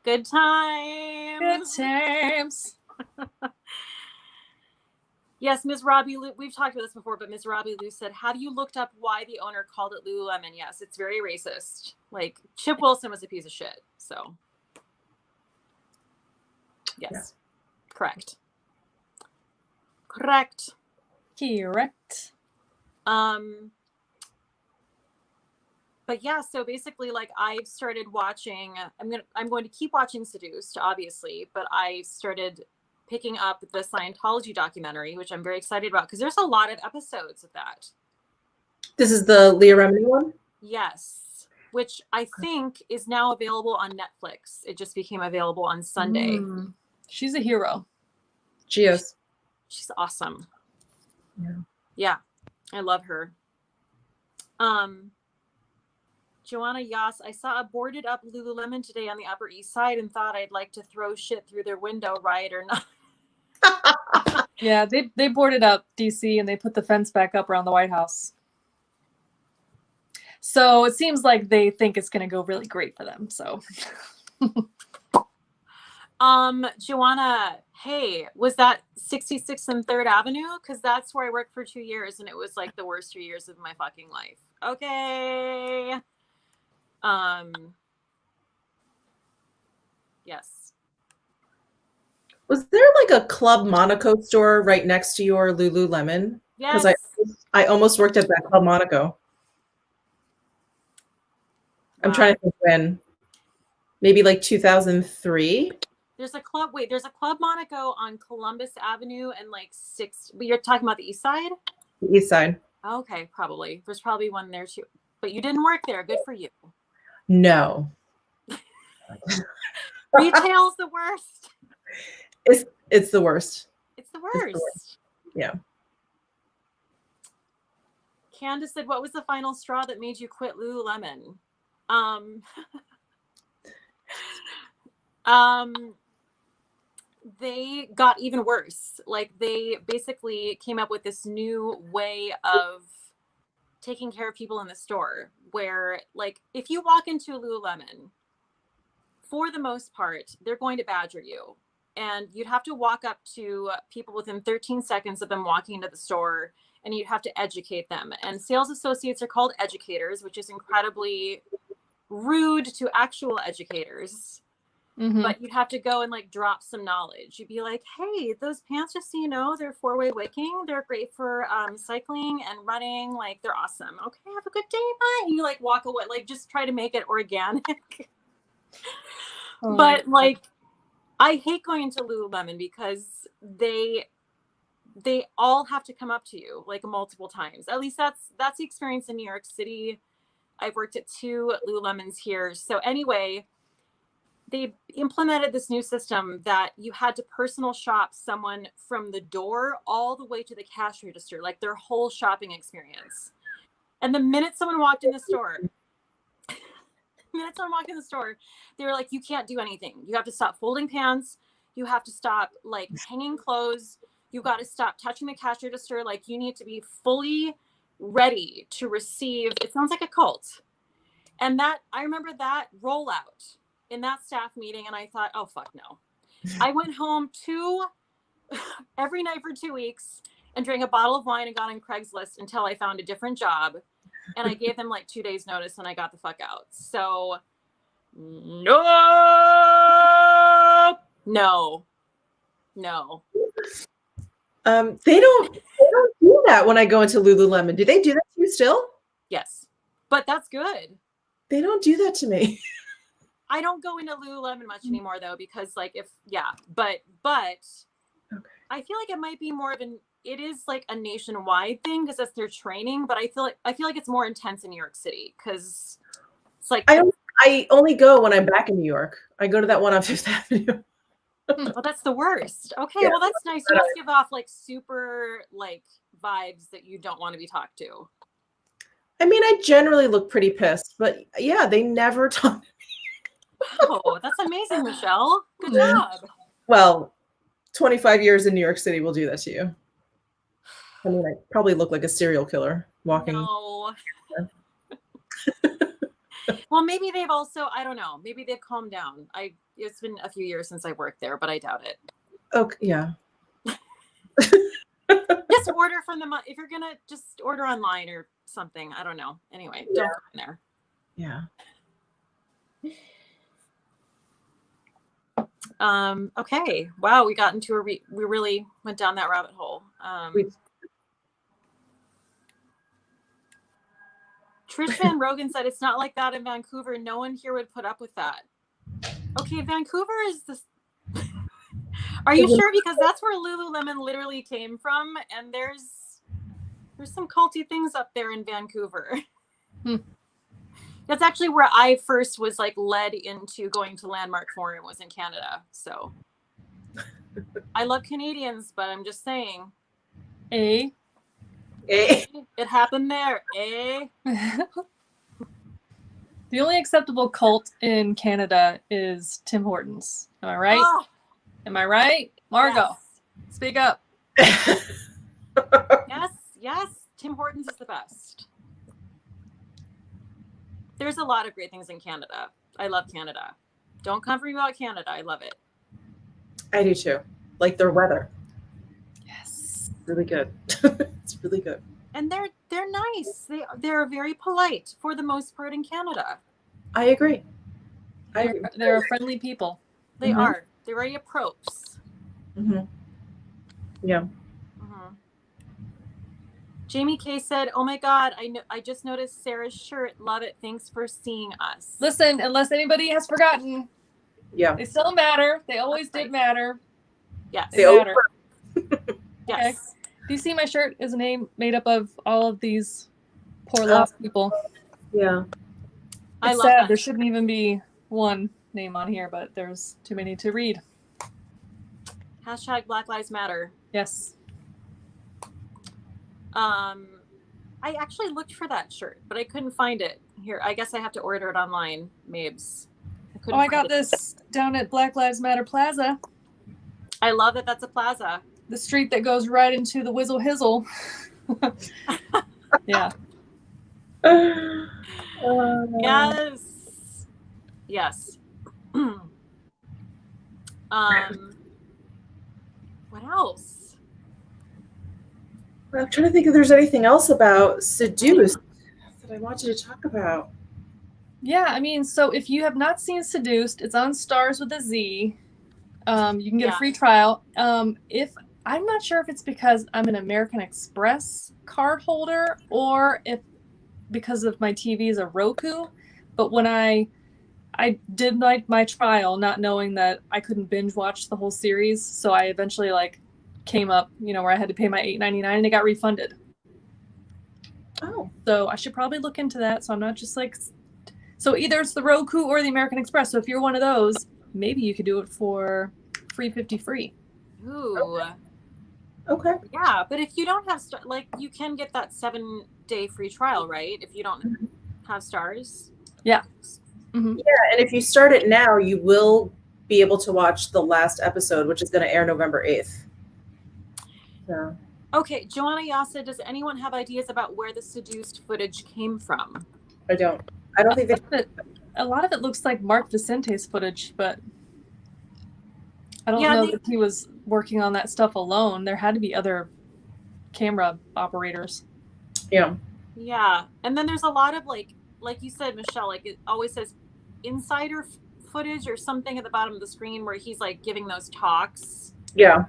Good times. Good times. Yes, Ms. Robbie Lou, we've talked about this before, but Ms. Robbie Lou said, have you looked up why the owner called it Lululemon? Yes, it's very racist. Like, Chip Wilson was a piece of shit. So, yes. Yeah. Correct. But yeah, so basically, like, I've started watching, I'm going to keep watching Seduced, obviously, but I started picking up the Scientology documentary, which I'm very excited about because there's a lot of episodes of that. This is the Leah Remini one? Yes, which I think is now available on Netflix. It just became available on Sunday. She's a hero. She is. She's awesome. Yeah, I love her. Joanna Yas, I saw a boarded up Lululemon today on the Upper East Side and thought I'd like to throw shit through their window, right or not? Yeah, they boarded up DC and they put the fence back up around the White House. So it seems like they think it's going to go really great for them. So, Joanna, hey, was that 66th and 3rd Avenue? Because that's where I worked for 2 years and it was like the worst 2 years of my fucking life. Okay. Yes. Was there like a Club Monaco store right next to your Lululemon? Yes. Because I almost worked at that Club Monaco. I'm trying to think when. Maybe like 2003. There's a Club Monaco on Columbus Avenue and like 6th. But you're talking about the East Side? The East Side. Okay, probably. There's probably one there too. But you didn't work there. Good for you. No. Retail's the worst. It's the worst. It's the worst. Yeah. Candace said, what was the final straw that made you quit Lululemon? They got even worse. Like they basically came up with this new way of taking care of people in the store where like if you walk into a Lululemon, for the most part, they're going to badger you. And you'd have to walk up to people within 13 seconds of them walking into the store and you'd have to educate them. And sales associates are called educators, which is incredibly rude to actual educators. but you'd have to go and like drop some knowledge. You'd be like, hey, those pants, just so you know, they're 4-way wicking. They're great for cycling and running. Like, they're awesome. Okay, have a good day. Bye. And you like walk away, like just try to make it organic. But like, I hate going into Lululemon because they all have to come up to you like multiple times. At least that's the experience in New York City. I've worked at 2 Lululemons here. So anyway, they implemented this new system that you had to personal shop someone from the door all the way to the cash register, like their whole shopping experience. And the minute someone walked in the store, they were like, you can't do anything. You have to stop folding pants. You have to stop like hanging clothes. You got to stop touching the cash register. Like, you need to be fully ready to receive. It sounds like a cult. And that, I remember that rollout in that staff meeting. And I thought, oh, fuck no. I went home every night for 2 weeks and drank a bottle of wine and got on Craigslist until I found a different job. And I gave them like 2 days notice and I got the fuck out. So no. They don't do that when I go into Lululemon. Do they do that to you still? Yes, but that's good. They don't do that to me. I don't go into Lululemon much anymore though, because like but okay. I feel like it might be more of it is like a nationwide thing because that's their training, but I feel like it's more intense in New York City because it's like I only go when I'm back in New York. I go to that one on Fifth Avenue. Well, that's the worst. Okay, yeah. Well, that's nice. You just give off like super like vibes that you don't want to be talked to. I mean, I generally look pretty pissed, but yeah, they never talk to me. Wow, that's amazing, Michelle. Good job. Well, 25 years in New York City will do that to you. I mean, I probably look like a serial killer walking. No. Well, maybe they've also, I don't know, maybe they've calmed down. It's been a few years since I worked there, but I doubt it. Okay, yeah. Just order from them. If you're going to just order online or something, I don't know. Anyway, don't go in there. Yeah. Okay. Wow. We got into we really went down that rabbit hole. Trish Van Rogan said it's not like that in Vancouver. No one here would put up with that. Okay, Vancouver is this. Are you sure? Because that's where Lululemon literally came from, and there's some culty things up there in Vancouver. That's actually where I first was like led into going to Landmark Forum, was in Canada. So I love Canadians, but I'm just saying. It happened there. The only acceptable cult in Canada is Tim Hortons. Am I right? Oh. Am I right? Margot, speak up. Yes. Tim Hortons is the best. There's a lot of great things in Canada. I love Canada. Don't come for me about Canada. I love it. I do too. Like their weather. Yes. Really good. It's really good. And they're nice. They're very polite for the most part in Canada. I agree. They're a friendly people. They are. They're very approach. Yeah. Jamie K said, "Oh my God, I just noticed Sarah's shirt. Love it. Thanks for seeing us." Listen, unless anybody has forgotten, they still matter. They always did matter. Yes, they matter. Yes. Okay. Do you see my shirt is a name made up of all of these poor lost people? Yeah. I love that. There shouldn't even be one name on here, but there's too many to read. # Black Lives Matter. Yes. I actually looked for that shirt, but I couldn't find it. Here, I guess I have to order it online, Mabes. I got this down at Black Lives Matter Plaza. I love that that's a plaza. The street that goes right into the Whizzle Hizzle. Yeah. Yes. What else? I'm trying to think if there's anything else about Seduced that I wanted to talk about. Yeah, I mean, so if you have not seen Seduced, it's on Stars with a Z. You can get a free trial. If I'm not sure if it's because I'm an American Express card holder or if because of my TV is a Roku, but when I did like my trial, not knowing that I couldn't binge watch the whole series, so I eventually like came up, where I had to pay my $8.99 and it got refunded. Oh, so I should probably look into that. So I'm not just like, so either it's the Roku or the American Express. So if you're one of those, maybe you could do it for free. Ooh. Okay. Yeah, but if you don't have like, you can get that 7-day free trial, right? If you don't have Stars. Yeah. Mm-hmm. Yeah, and if you start it now, you will be able to watch the last episode, which is going to air November 8th. So. Okay, Joanna Yasa, does anyone have ideas about where the Seduced footage came from? I don't think that a lot of it looks like Mark Vicente's footage, but I don't know that he was working on that stuff alone. There had to be other camera operators. Yeah. Yeah, and then there's a lot of like you said, Michelle, like it always says insider footage or something at the bottom of the screen where he's like giving those talks. Yeah.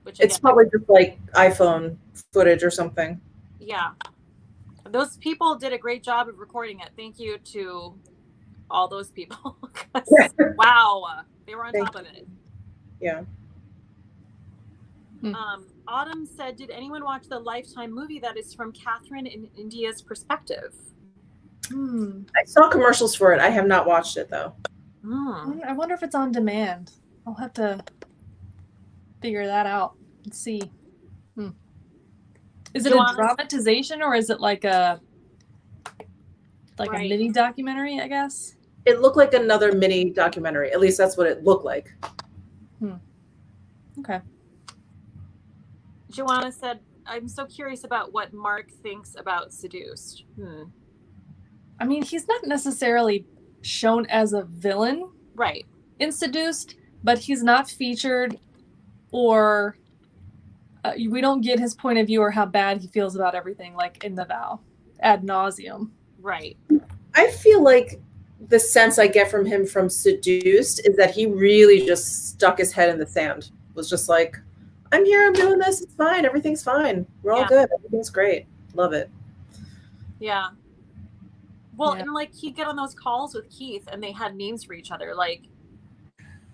Which again, it's probably just like iPhone footage or something. Yeah. Those people did a great job of recording it. Thank you to all those people. Wow. They were on top of it. Yeah. Autumn said, did anyone watch the Lifetime movie that is from Catherine in India's perspective? I saw commercials for it. I have not watched it though. I wonder if it's on demand. I'll have to figure that out and see. Is it a dramatization or is it like a mini documentary, I guess? It looked like another mini documentary. At least that's what it looked like. Okay. Joanna said, I'm so curious about what Mark thinks about Seduced. I mean, he's not necessarily shown as a villain. Right. In Seduced, but he's not featured or we don't get his point of view or how bad he feels about everything like in the Vow ad nauseum. Right. I feel like the sense I get from him from Seduced is that he really just stuck his head in the sand. Was just like, I'm here, I'm doing this, it's fine, everything's fine. We're all good, everything's great. Love it. Yeah. Well, and like he'd get on those calls with Keith and they had names for each other. Like,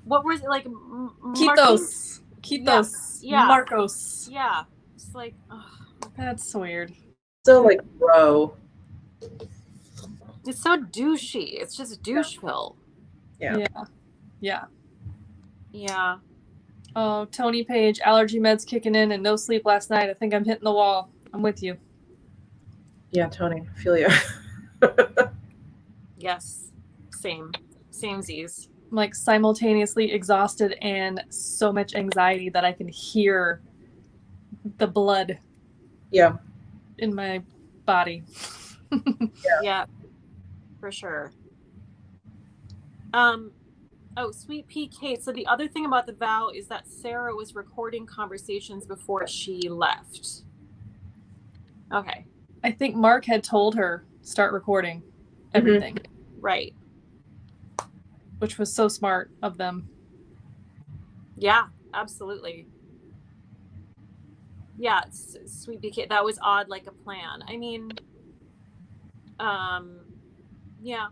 what was it like? Keithos. Yeah. Marcos. Yeah. It's like, that's weird. So like, bro. It's so douchey. It's just doucheville. Yeah. Oh, Tony Page, allergy meds kicking in and no sleep last night. I think I'm hitting the wall. I'm with you. Yeah, Tony, I feel you. Yes. Samesies. I'm like simultaneously exhausted and so much anxiety that I can hear the blood. Yeah. In my body. Yeah. For sure. Sweet Pea Kate. So the other thing about the Vow is that Sarah was recording conversations before she left. Okay. I think Mark had told her start recording everything. Right. Which was so smart of them. Yeah, absolutely. Yeah, Sweet Pea Kate. That was odd, like a plan. I mean, yeah.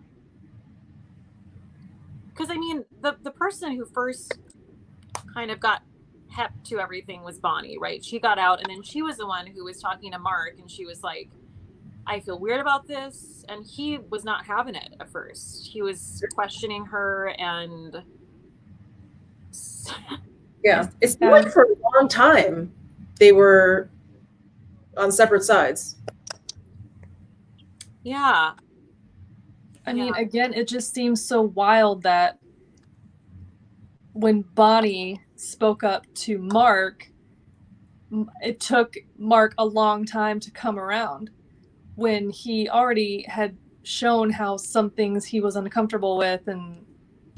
Because I mean, the person who first kind of got hep to everything was Bonnie, right? She got out, and then she was the one who was talking to Mark, and she was like, I feel weird about this, and he was not having it at first. He was questioning her, and it's like for a long time they were on separate sides. Yeah. I mean, again, it just seems so wild that when Bonnie spoke up to Mark, it took Mark a long time to come around when he already had shown how some things he was uncomfortable with and,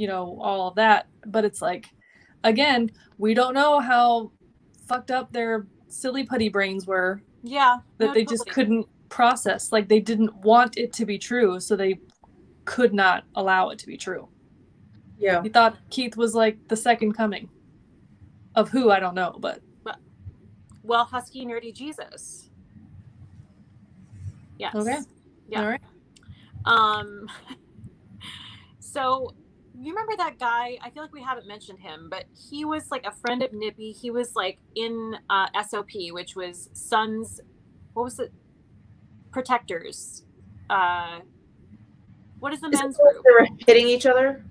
all of that. But it's like, again, we don't know how fucked up their silly putty brains were. Yeah. That they just couldn't process. Like they didn't want it to be true. So they could not allow it to be true. Yeah. He thought Keith was like the second coming of who, I don't know, but well, Husky Nerdy Jesus. Yes. okay. Yeah. All right. So you remember that guy? I feel like we haven't mentioned him, but he was like a friend of Nippy. He was like in SOP, which was Sons. What was it? Protectors. What is the men's group? They were hitting each other?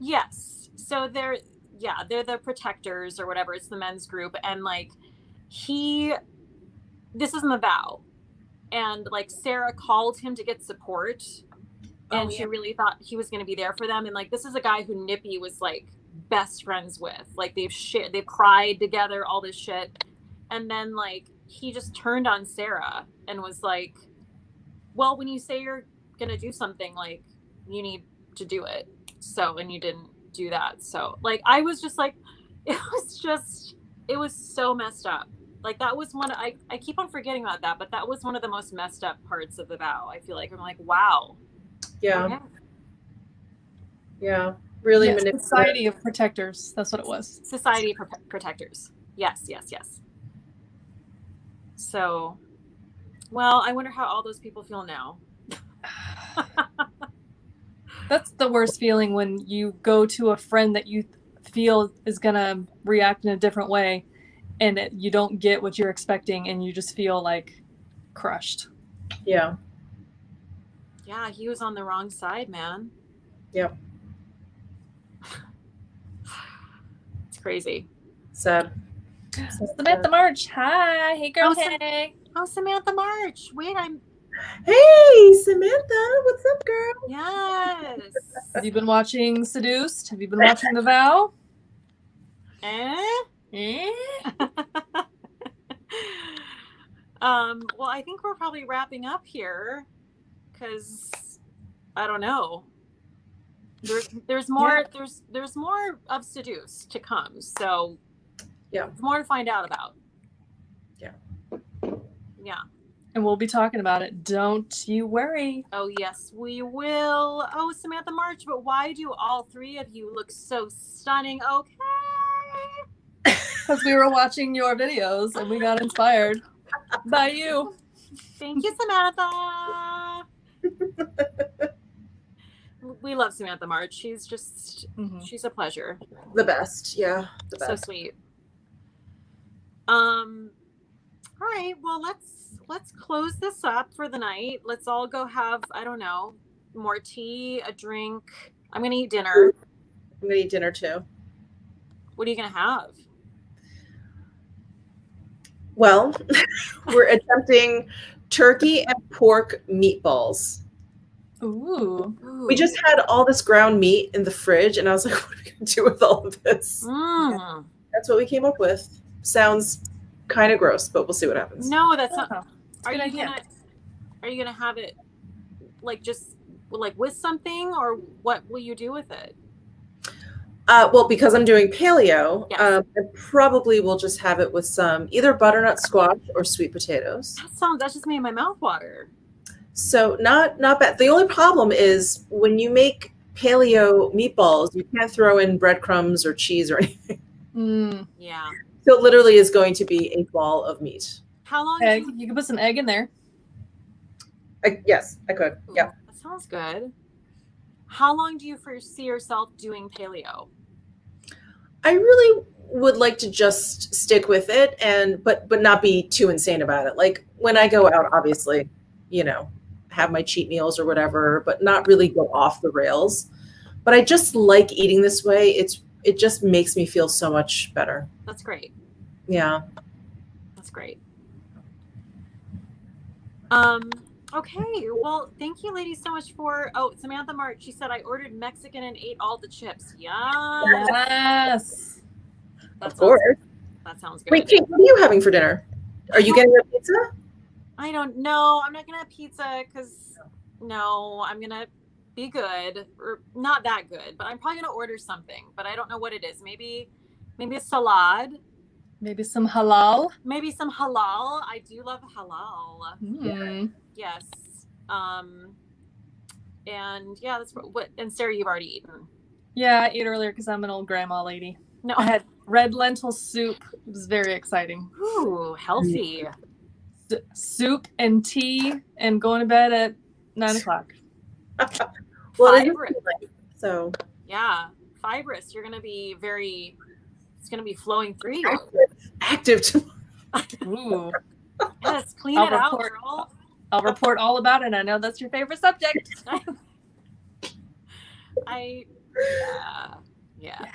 Yes. So they're the protectors or whatever. It's the men's group. And like this is in the Vow. And like Sarah called him to get support. And she really thought he was going to be there for them. And like, this is a guy who Nippy was like best friends with. Like they've cried together, all this shit. And then like, he just turned on Sarah and was like, well, when you say you're going to do something, like you need to do it. So, and you didn't do that. So like, I was just like, it was so messed up. Like that was I keep on forgetting about that, but that was one of the most messed up parts of the Vow. I feel like I'm like, wow. Yeah. Okay. Yeah. Really manipulative. Society of Protectors. That's what it was. Society of Protectors. Yes. So, well, I wonder how all those people feel now. That's the worst feeling, when you go to a friend that you feel is going to react in a different way, and you don't get what you're expecting, and you just feel like crushed. Yeah. Yeah, he was on the wrong side, man. Yep. It's crazy. Sad. Samantha March. Hi. Hey, girl. Hey. Oh, Samantha March. Wait, Hey, Samantha. What's up, girl? Yes. Have you been watching Seduced? Have you been watching The Vow? Well, I think we're probably wrapping up here, because I don't know. There's more. Yeah. There's more of Seduced to come. So yeah, there's more to find out about. Yeah. And we'll be talking about it. Don't you worry. Oh yes, we will. Oh, Samantha March, but why do all three of you look so stunning? Okay. Because we were watching your videos and we got inspired by you. Thank you, Samantha. We love Samantha March. She's just, she's a pleasure. The best. Yeah. The best. So sweet. All right. Well, let's close this up for the night. Let's all go have, I don't know, more tea, a drink. I'm going to eat dinner. I'm going to eat dinner too. What are you going to have? Well, we're attempting turkey and pork meatballs. Ooh. We just had all this ground meat in the fridge, and I was like, what are we going to do with all of this? That's what we came up with. Sounds kind of gross, but we'll see what happens. No, that's not. Are you gonna have it like just like with something, or what will you do with it? Well, because I'm doing paleo, yes. I probably will just have it with some either butternut squash or sweet potatoes. That just made my mouth water. So not bad. The only problem is when you make paleo meatballs, you can't throw in breadcrumbs or cheese or anything. Yeah. So it literally is going to be a ball of meat. How long? Egg. You can put some egg in there. Yes, I could. Ooh, yeah. That sounds good. How long do you foresee yourself doing paleo? I really would like to just stick with it, but not be too insane about it. Like when I go out, obviously, have my cheat meals or whatever, but not really go off the rails. But I just like eating this way. It just makes me feel so much better. That's great. Yeah. That's great. Okay. Well, thank you ladies so much for, Samantha March, she said, I ordered Mexican and ate all the chips. Yes. Of course. That sounds good. Wait, Kate, what are you having for dinner? Are you getting a pizza? I don't know. I'm not going to have pizza because, no, I'm going to be good, or not that good, but I'm probably going to order something, but I don't know what it is. Maybe a salad. Maybe some halal. I do love halal. Mm. Yes. And yeah, that's what. And Sarah, you've already eaten. Yeah, I ate earlier because I'm an old grandma lady. No, I had red lentil soup. It was very exciting. Ooh, healthy. Soup and tea, and going to bed at 9 o'clock. Well, it is Fibrous. so Yeah, fibrous. You're gonna be very. It's gonna be flowing through you. active tomorrow. Ooh. Yes, clean I'll it out, report. girl. I'll report all about it. I know that's your favorite subject. Yeah.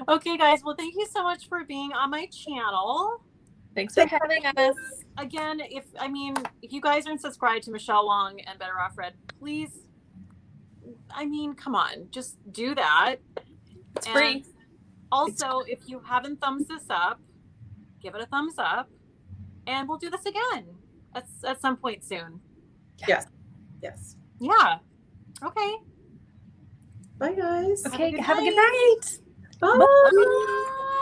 Okay, guys. Well, thank you so much for being on my channel. Thanks for having us. Again, if you guys aren't subscribed to Michele Wang and Better Off Red, please. Come on, just do that. It's free. Also, if you haven't thumbs this up, give it a thumbs up, and we'll do this again at some point soon. Yes. Yeah. Okay. Bye, guys. Okay, have a good night. Bye. Bye.